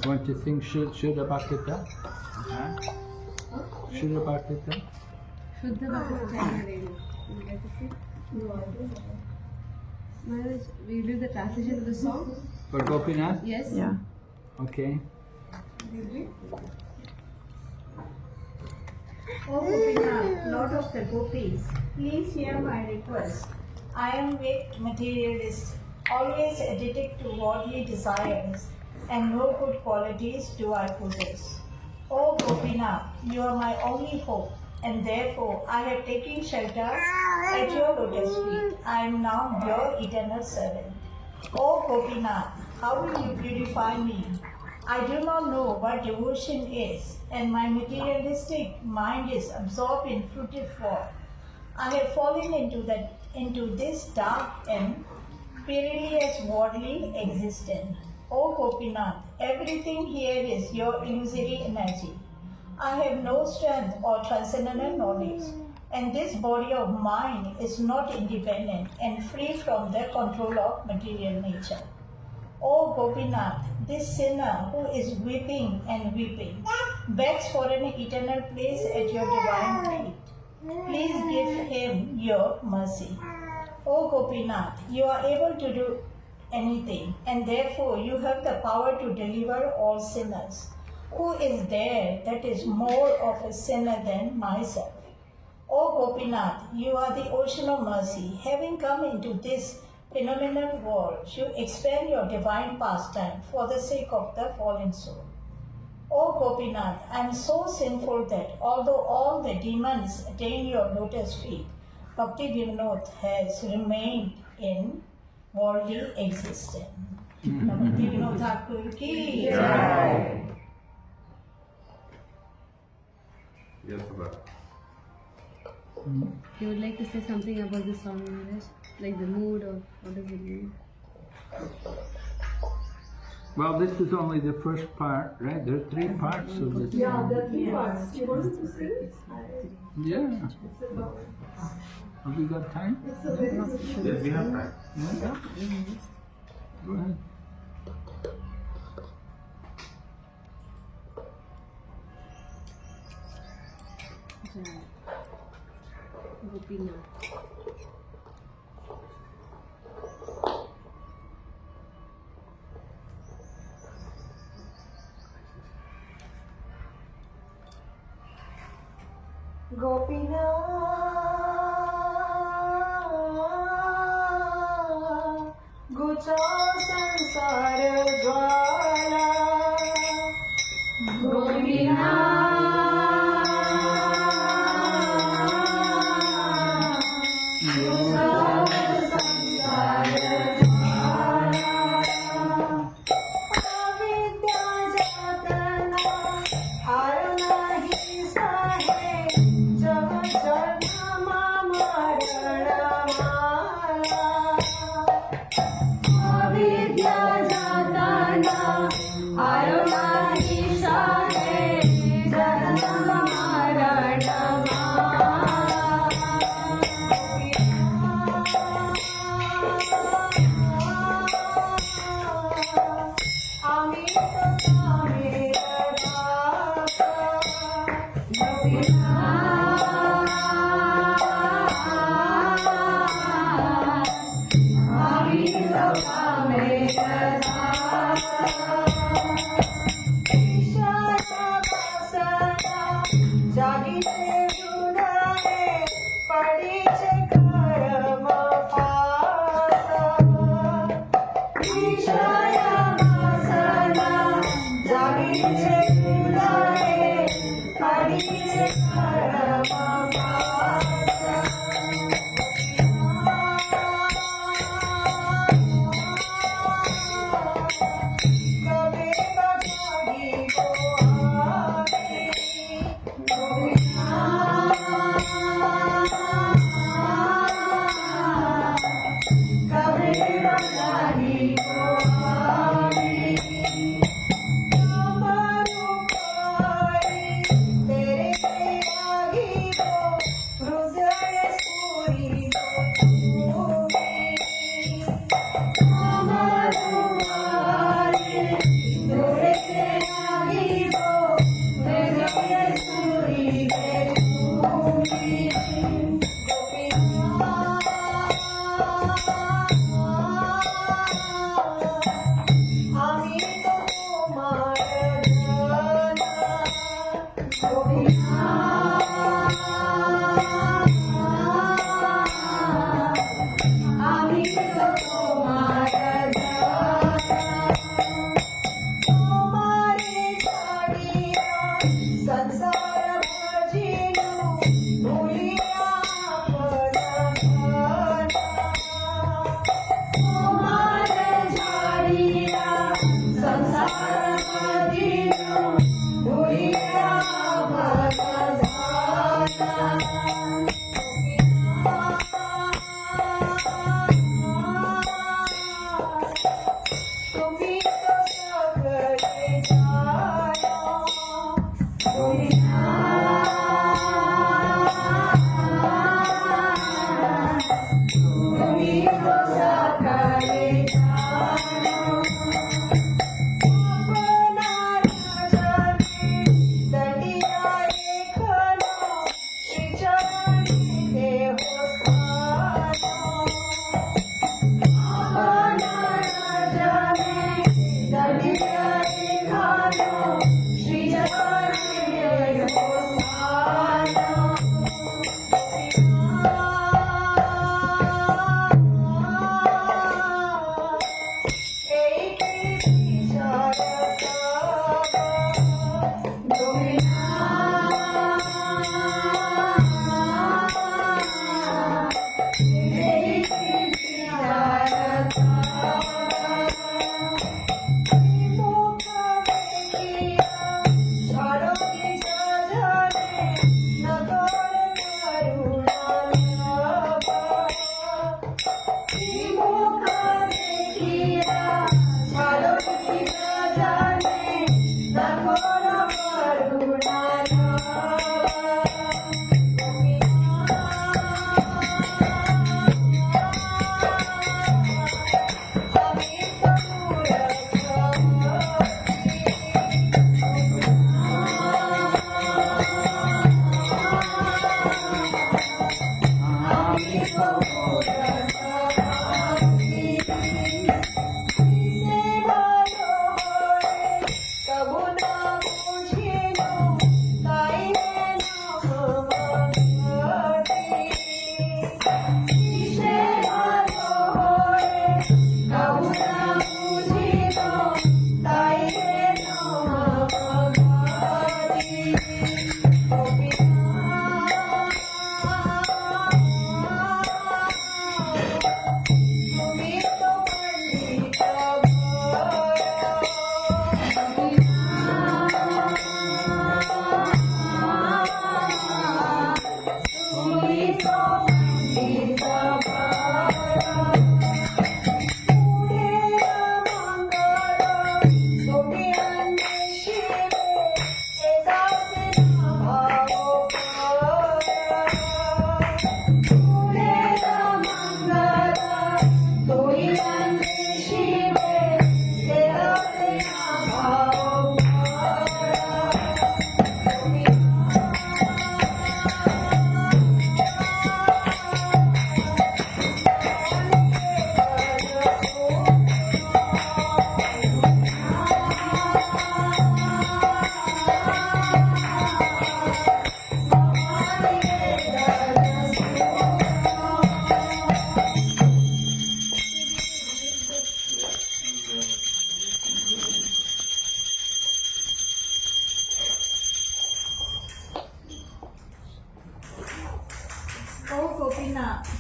Don't you think Shuddha Bhaktita? Shuddha Bhaktita? Shuddha Bhakti Radio. Would you like to see? No, I don't know. Maharaj, will you do the translation of the song? For Gopinath? Yes? Yeah. Okay. O Gopinath, Lord of the Gopis, please hear my request. I am weak materialist, always addicted to worldly desires, and no good qualities do I possess. O Gopinath, you are my only hope, and therefore I have taken shelter at your lotus feet. I am now your eternal servant. O Gopinath, how will you purify me? I do not know what devotion is, and my materialistic mind is absorbed in fruitive form. I have fallen into this dark and perilous worldly existence. O Gopinath, everything here is your illusory energy. I have no strength or transcendental knowledge, and this body of mine is not independent and free from the control of material nature. O Gopinath, this sinner who is weeping and weeping begs for an eternal place at your divine feet. Please give him your mercy. O Gopinath, you are able to do anything, and therefore you have the power to deliver all sinners. Who is there that is more of a sinner than myself? O Gopinath, you are the ocean of mercy. Having come into this phenomenal world, you expand your divine pastime for the sake of the fallen soul. O Gopinath, I am so sinful that although all the demons attain your lotus feet, Bhaktivinod has remained in worldly existence. Bhaktivinod Thakur ki jai. Yes, Baba. You would like to say something about this song, Maharaj? Like the mood or what does it mean? Well, this is only the first part, right? There are 3 parts of this Yeah, song. the 3 parts. Do you want us to sing? Yeah. It's about, Have we got time? it's a very good Yes, we have time. Yeah. Go ahead. Jai. Gopinath. Gopinath, Gucha Sansar Jwala. song.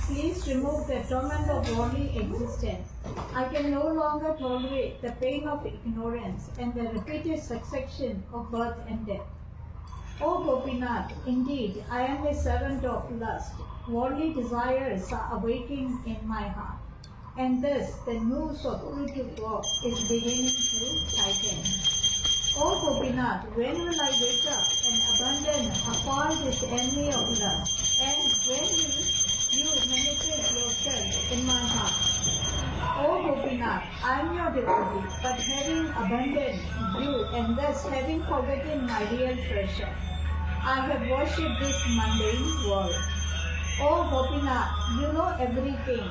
Please remove the torment of worldly existence. I can no longer tolerate the pain of ignorance and the repeated succession of birth and death. O Gopinath, indeed, I am a servant of lust. Worldly desires are awaking in my heart, and thus the noose of fruitive walk is beginning to tighten. O Gopinath, when will I wake up and abandon upon this enemy of lust? And when will you manifest yourself in my heart? O Gopinath, I am your devotee, but having abandoned you and thus having forgotten my real treasure, I have worshipped this mundane world. O Gopinath, you know everything.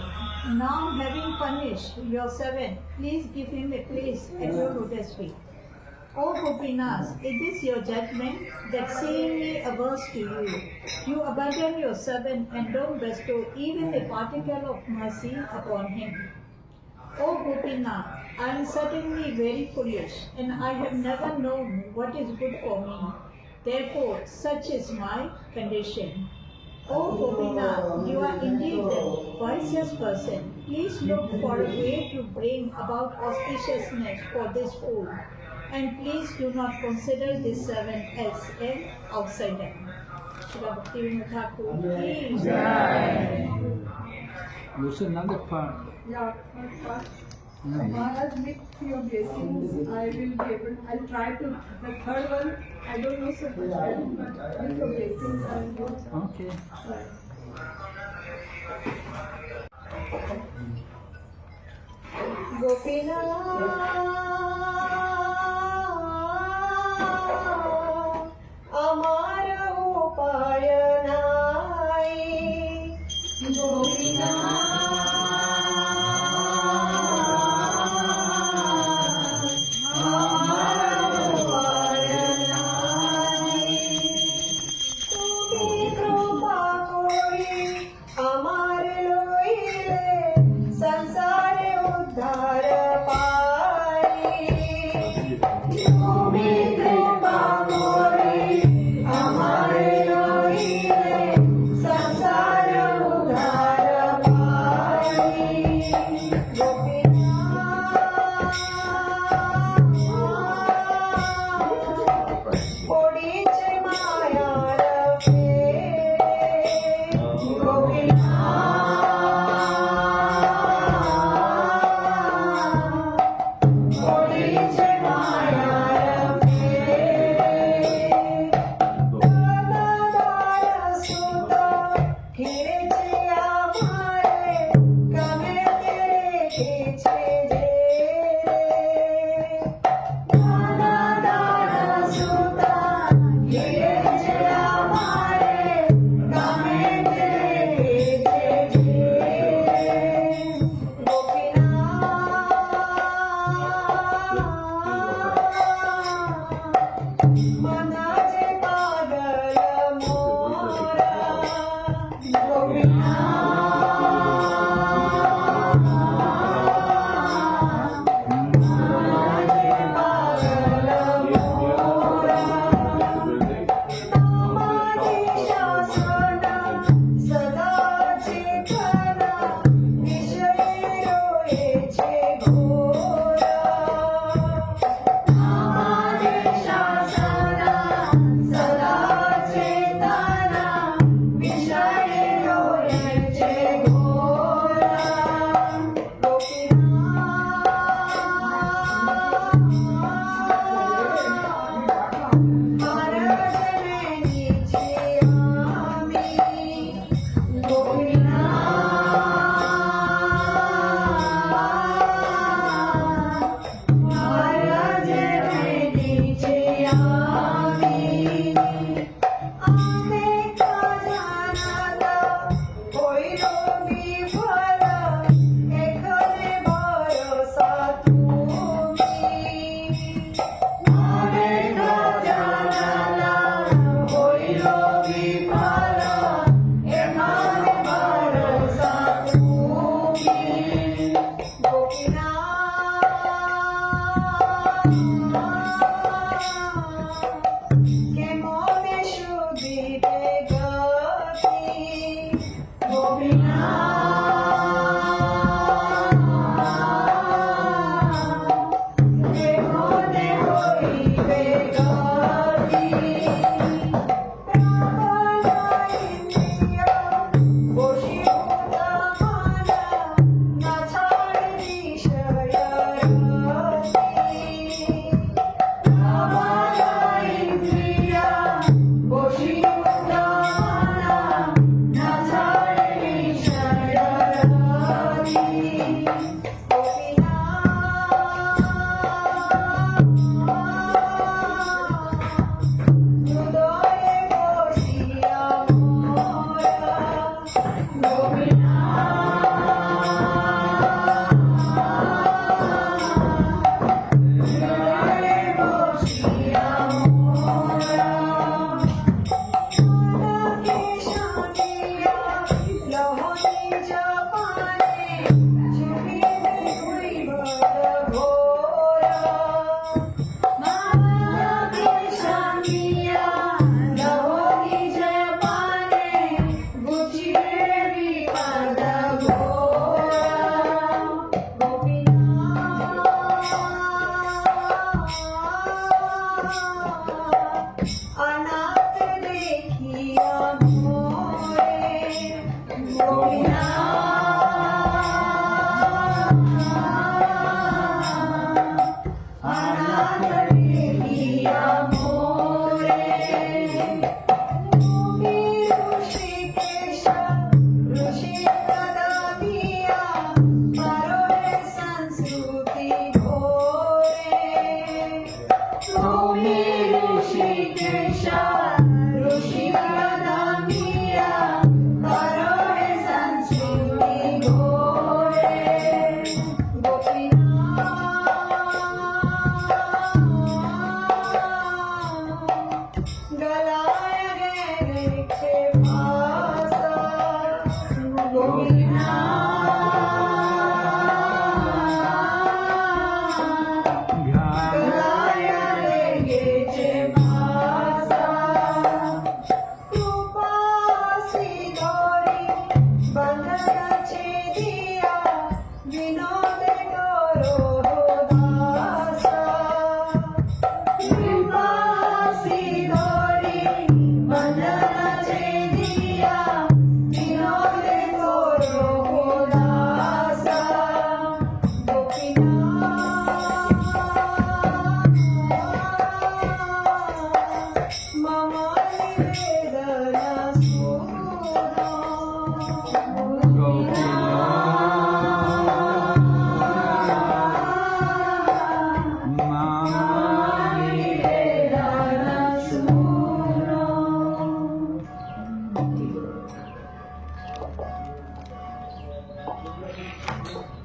Now having punished your servant, please give him a place at your lotus feet. O Gopinath, it is your judgment that seeing me averse to you, you abandon your servant and don't bestow even a particle of mercy upon him. O Gopinath, I am certainly very foolish, and I have never known what is good for me. Therefore, such is my condition. O Gopinath, you are indeed the wisest person. Please look for a way to bring about auspiciousness for this fool. And please do not consider this servant as an outsider. Bhaktivinod Thakur, please. There's another part. Yeah, Maharaj, with your blessings, I will be able. I'll try to. The third one, I don't know so much. With your blessings, I will do. Okay. আমার উপায় নাই তুমি কৃপা করে আমার লইলে সংসারে উদ্ধার পাই তুমি কৃপা করে আমার লইলে সংসার উদ্ধার পাই পড়িছে মায়ার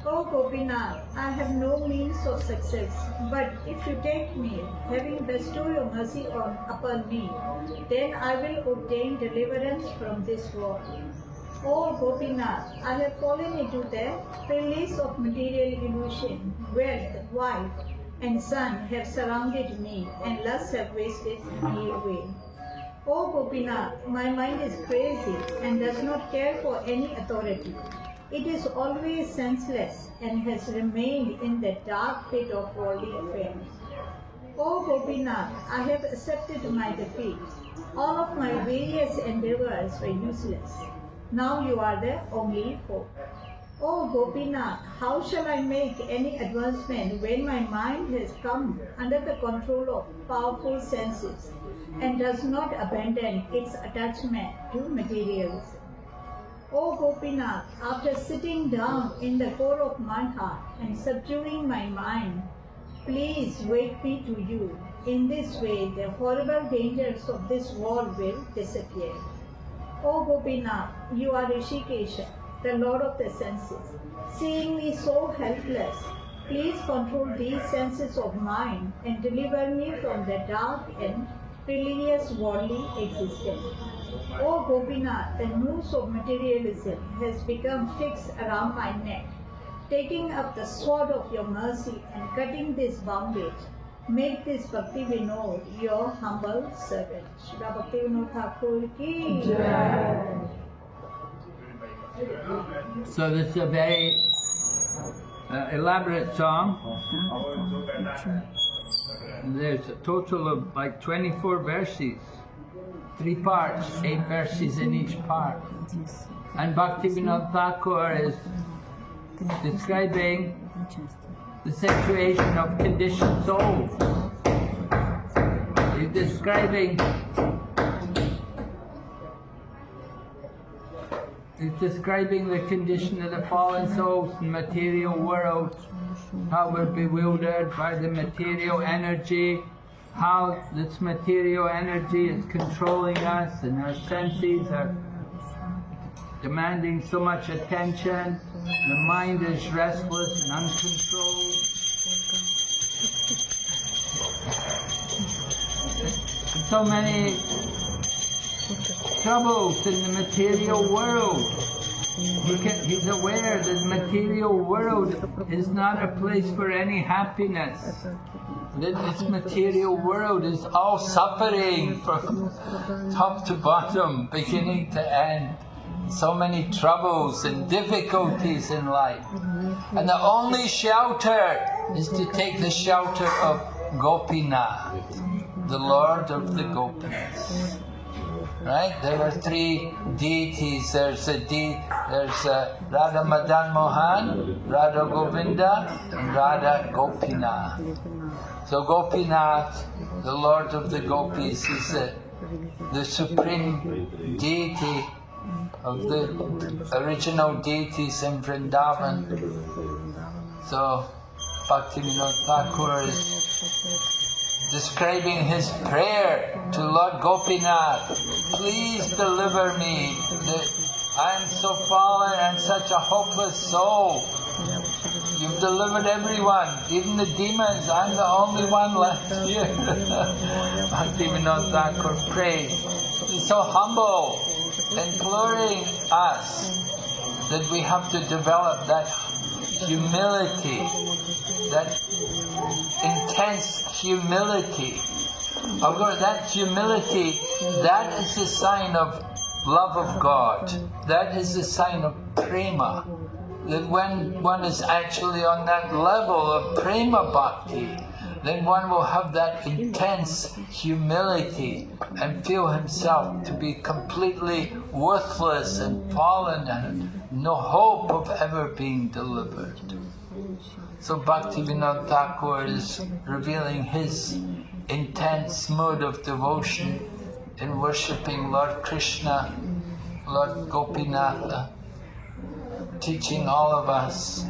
Oh Gopinath, I have no means of success, but if you take me, having bestowed your mercy upon me, then I will obtain deliverance from this war. Oh Gopinath, I have fallen into the release of material illusion. Wealth, wife, and son have surrounded me, and lust have wasted me away. Oh Gopinath, my mind is crazy and does not care for any authority. It is always senseless and has remained in the dark pit of worldly affairs. Oh Gopinath, I have accepted my defeat. All of my various endeavors were useless. Now you are the only hope. Oh Gopinath, how shall I make any advancement when my mind has come under the control of powerful senses and does not abandon its attachment to materialism? Oh Gopinath, after sitting down in the core of my heart and subduing my mind, please wake me to you. In this way, the horrible dangers of this world will disappear. Oh Gopinath, you are Rishikesha, the Lord of the senses. Seeing me so helpless, please control these senses of mine and deliver me from the dark and perilous worldly existence. Oh Gopinath, the noose of materialism has become fixed around my neck. Taking up the sword of your mercy and cutting this bondage, make this Bhaktivinod your humble servant. Shri Bhaktivinod Thakur ki Jai. So this is a very elaborate song. There's a total of like 24 verses, 3 parts, 8 verses in each part. And Bhaktivinod Thakur is describing the situation of conditioned souls. He's describing the condition of the fallen souls in the material world, how we're bewildered by the material energy, how this material energy is controlling us and our senses are demanding so much attention. The mind is restless and uncontrolled. So many troubles in the material world. He's aware that the material world is not a place for any happiness. That this material world is all suffering from top to bottom, beginning to end. So many troubles and difficulties in life. And the only shelter is to take the shelter of Gopinath, the Lord of the Gopis. Right? There are three deities. There's Radha Madan Mohan, Radha Govinda, and Radha Gopinath. So Gopinath, the Lord of the Gopis, is the supreme deity of the original deities in Vrindavan. So Bhaktivinod Thakur is describing his prayer to Lord Gopinath. Please deliver me. I am so fallen and such a hopeless soul. You've delivered everyone, even the demons. I'm the only one left here. Bhaktivinod Thakur prays. He's so humble, imploring us that we have to develop that humility, that intense humility. Of course, that humility, that is a sign of love of God. That is a sign of prema. That when one is actually on that level of prema bhakti, then one will have that intense humility and feel himself to be completely worthless and fallen and no hope of ever being delivered. So Bhaktivinod Thakur is revealing his intense mood of devotion in worshipping Lord Krishna, Lord Gopinath, teaching all of us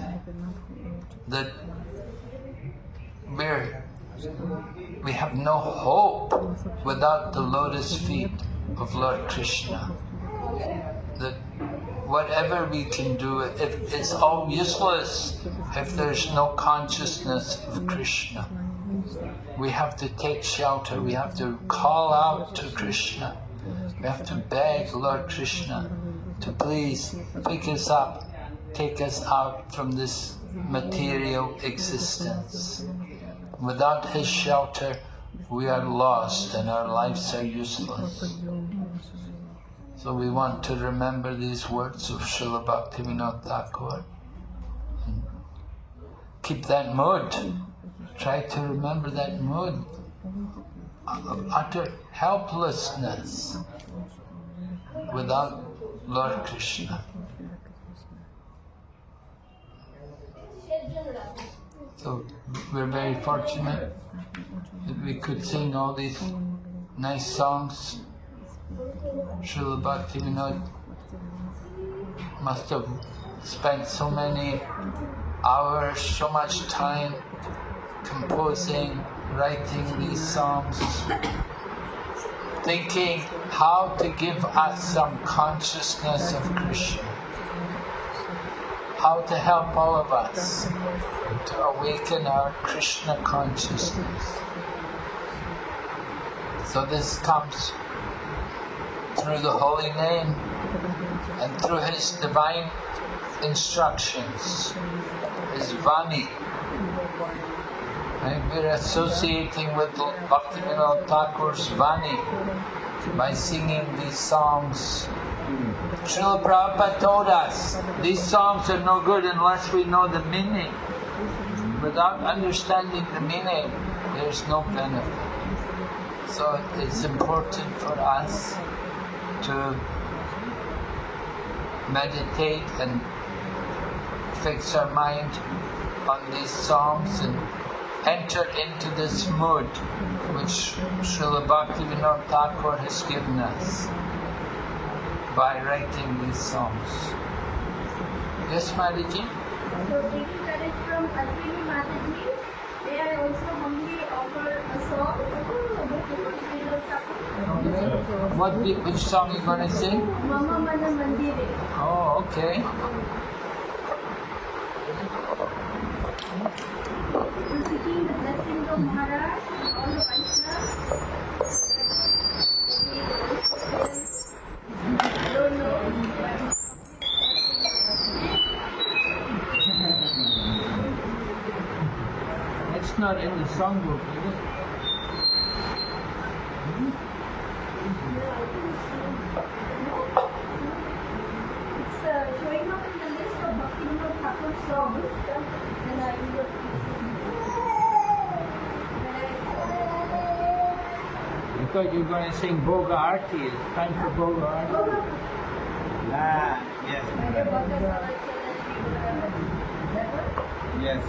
that we have no hope without the lotus feet of Lord Krishna. That whatever we can do, it's all useless if there's no consciousness of Krishna. We have to take shelter, we have to call out to Krishna. We have to beg Lord Krishna to please pick us up, take us out from this material existence. Without his shelter, we are lost and our lives are useless. So we want to remember these words of Srila Bhaktivinod Thakur. Keep that mood. Try to remember that mood of utter helplessness without Lord Krishna. So we're very fortunate that we could sing all these nice songs. Srila Bhaktivinod must have spent so many hours, so much time composing, writing these songs, thinking how to give us some consciousness of Krishna, how to help all of us to awaken our Krishna consciousness. So this comes through the holy name and through his divine instructions, his Vani. Right? We're associating with Bhaktivinod Thakur's Vani by singing these songs. Srila Prabhupada told us, these songs are no good unless we know the meaning. Without understanding the meaning, there's no benefit. So it's important for us to meditate and fix our mind on these songs and enter into this mood which Srila Bhaktivinod Thakur has given us by writing these songs. Yes, Mataji? So taking courage from Ashwini Mataji, May I also humbly offer a song? Which song you gonna sing? Mama Mana Mandire. Oh, okay. I'm seeking the blessing of Maharaj and all the Vaishnavas. I don't know. It's not in the songbook, is it? It's showing up in the list of Bhaktivinod Thakur songs. And I will. I thought you were going to sing Bhoga Arti. It's time for Bhoga Arti. Yes. Yes.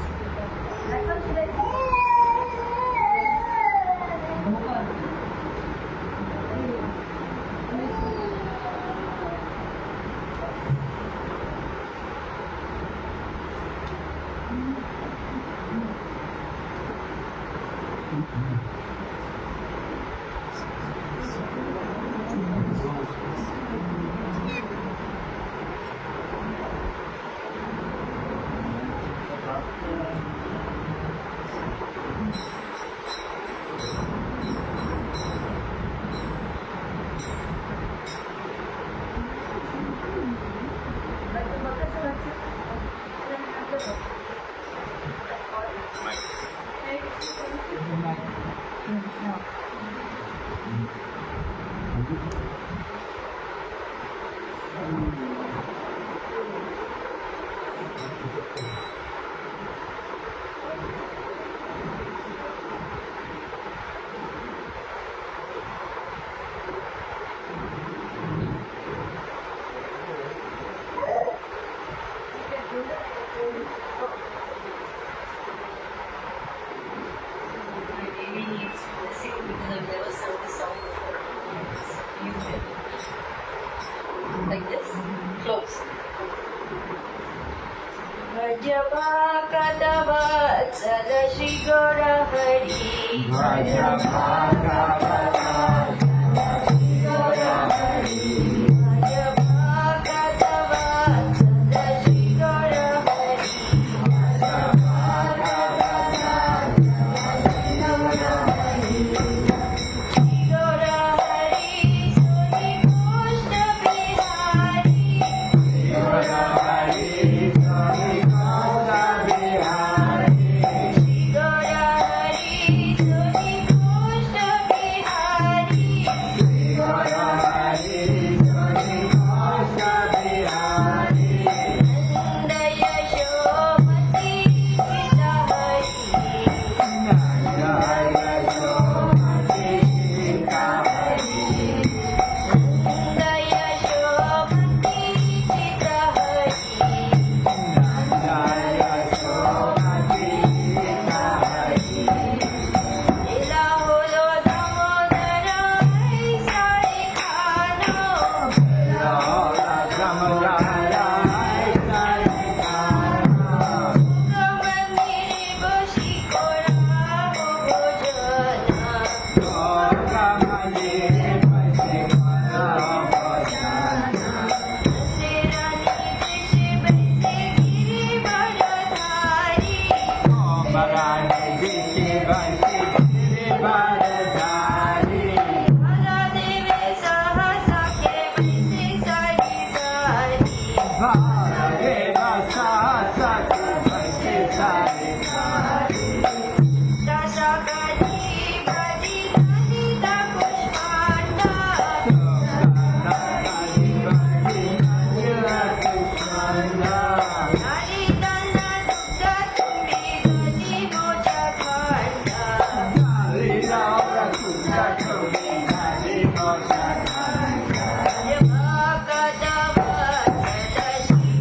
Like this, close. Bhajapa Katha Sada Shri Gora Hari. Bhajapa Katha Sada Shri Gora Hari. Bhajapa Katha Sada Shri Gora Hari. Bhajapa Katha Sada Shri Gora Hari. Shri Gora Hari Suni Krishna Bihari. Shri Gora Hari Suni Krishna Bihari. Shri Gora Hari Suni Krishna Bihari. Shri Gora Hari Suni Krishna Bihari. Nanda Yashomati Sita Hari. Nanda Yashomati Sita Hari. Nanda Yashomati Sita Hari. Nanda Yashomati Sita Hari. Lila holo damodara aisare khano. Lila holo damodara aisare khano. Gamandiri boshi kora bhojana. Gamandiri boshi kora bhojana. Mandirani deshe baise giri baradhari. Marani deshe baise giri baradhari. Maladeve sahasa ke baise sari sari. Maladeva sahasa ke baise sari sari. Dasakani badi dani da pushpanda. Dasakani badi dani da pushpanda. Nari dana dukta tumbi dani moja khanda. Nari dana dukta tumbi dani moja khanda. Bhajapa Katha Sada Shri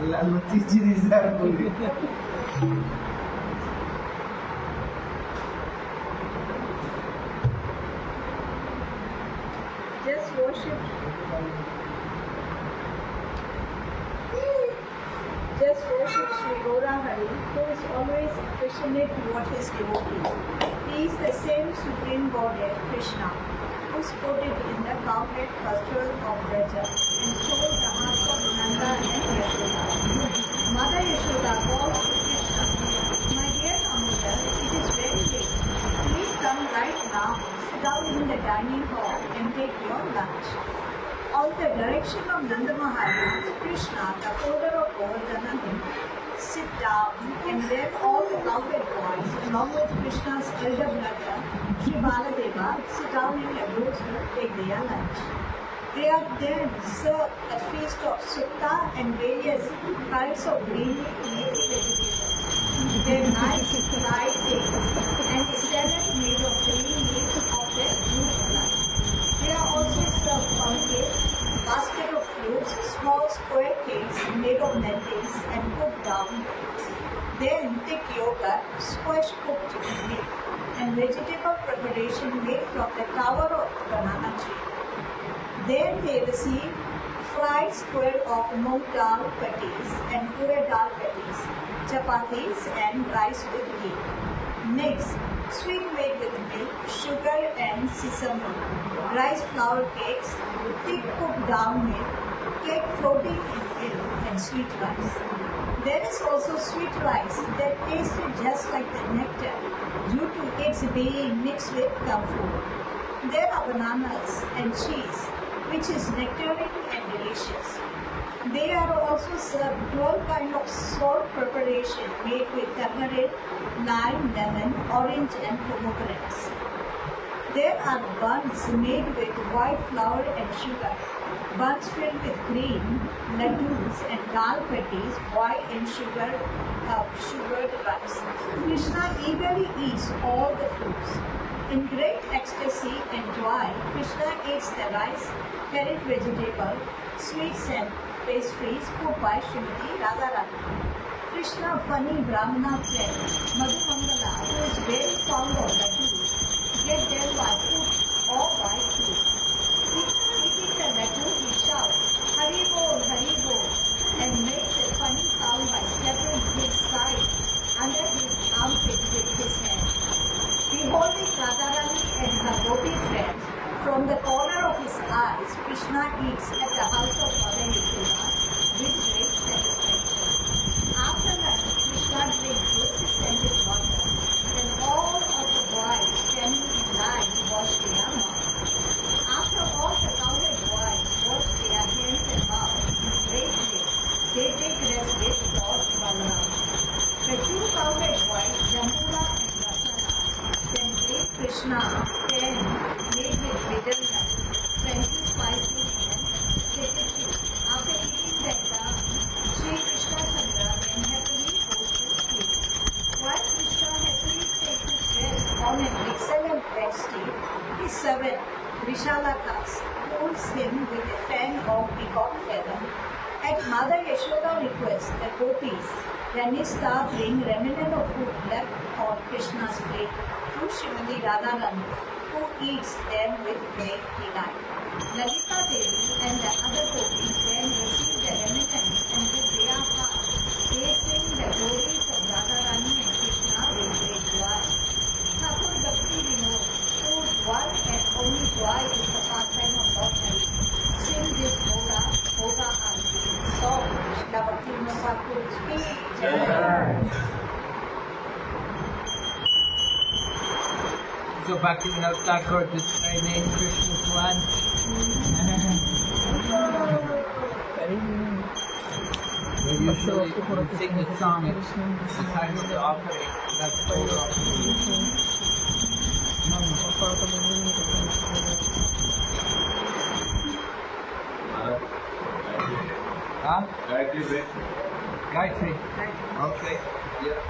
Lalu cici Rizal boleh. Just worship. Just worship Sri Gaurahari, who is always affectionate toward his devotees. He is the same Supreme Godhead, Krishna, who spotted in the cowhead festival of Braja and told the hearts of Nanda and Yashoda. Mother Yashoda called to Krishna, "My dear Amrita, it is very late. Please come right now, sit down in the dining hall and take your lunch." On the direction of Nanda Maharaj, Krishna, the holder of Govardhana, sit down, and then all the cowhead boys, along with Krishna's elder brother, Sri Baladeva, sit down in a group to take their lunch. They are then served a feast of sutta and various kinds of green leafy vegetables. Their nice fried eggs and a salad made of green leaves of their fruit lunch. They are also served pumpkin, basket of fruits, small square cakes made of lentils and cooked down. Then thick yogurt, squash cooked milk, and vegetable preparation made from the cover of banana tree. Then they receive fried square of moong dal patties and ure dal patties, chapatis and rice with ghee. Next, sweet made with milk, sugar and sesame, rice flour cakes, thick cooked down milk, cake floating in milk and sweet rice. There is also sweet rice that tasted just like the nectar due to its being mixed with camphor. There are bananas and cheese, which is nectarine and delicious. They are also served 12 kinds of salt preparation made with tamarind, lime, lemon, orange and pomegranates. There are buns made with white flour and sugar, buns filled with cream, laddus and dal patties boiled in sugared rice. Krishna eagerly eats all the foods. In great ecstasy and joy, Krishna eats the rice, carrot vegetable, sweets and pastries cooked by Srimati Radharani. Krishna, funny Brahmana friend, Madhumangala, who is very fond of laddus, get them by food or by fruit. Eating the laddu, he shouts, "Hari Bol, Hari Bol," and makes a funny sound by slapping his side under his armpit with his hand. Beholding Radharani and her gopi friends, from the corner of his eyes, Krishna eats at the house of Mother Yashoda with great satisfaction. After lunch, Krishna drinks rosy scented water. Then all of the boys standing in line wash their mouths. After all the cowherd boys wash their hands and mouths in great haste, they take rest with Lord Balaram. The two cowherd boys, Jamuna and Rasana, then gave Krishna 10 made with bitter nuts, 20 spices and grated cheese. After eating that down, Sri Krishna Chandra then happily goes to sleep. While Krishna happily takes his rest on an excellent bedstead, his servant Vishalaka cools him with a fan of peacock feather. At Mother Yashoda's request, the gopis Ranista bring remnant of food left on Krishna's plate to Srimati Radharani, who eats them with great delight. Lalita Devi and the other gopis then receive the remittance and with their hearts they sing the glories of Radharani and Krishna with great joy. Thakur Bhaktivinod, whose one and only joy is the pastime of Lord Hari, sing this Hoga Aarti song. Shri Bhaktivinod Thakur's speech. So Bhaktivinod Thakur describing Krishna's one. We usually sing the song at the time of the offering. That's the offering. Huh? Gayatri. Okay. Yeah.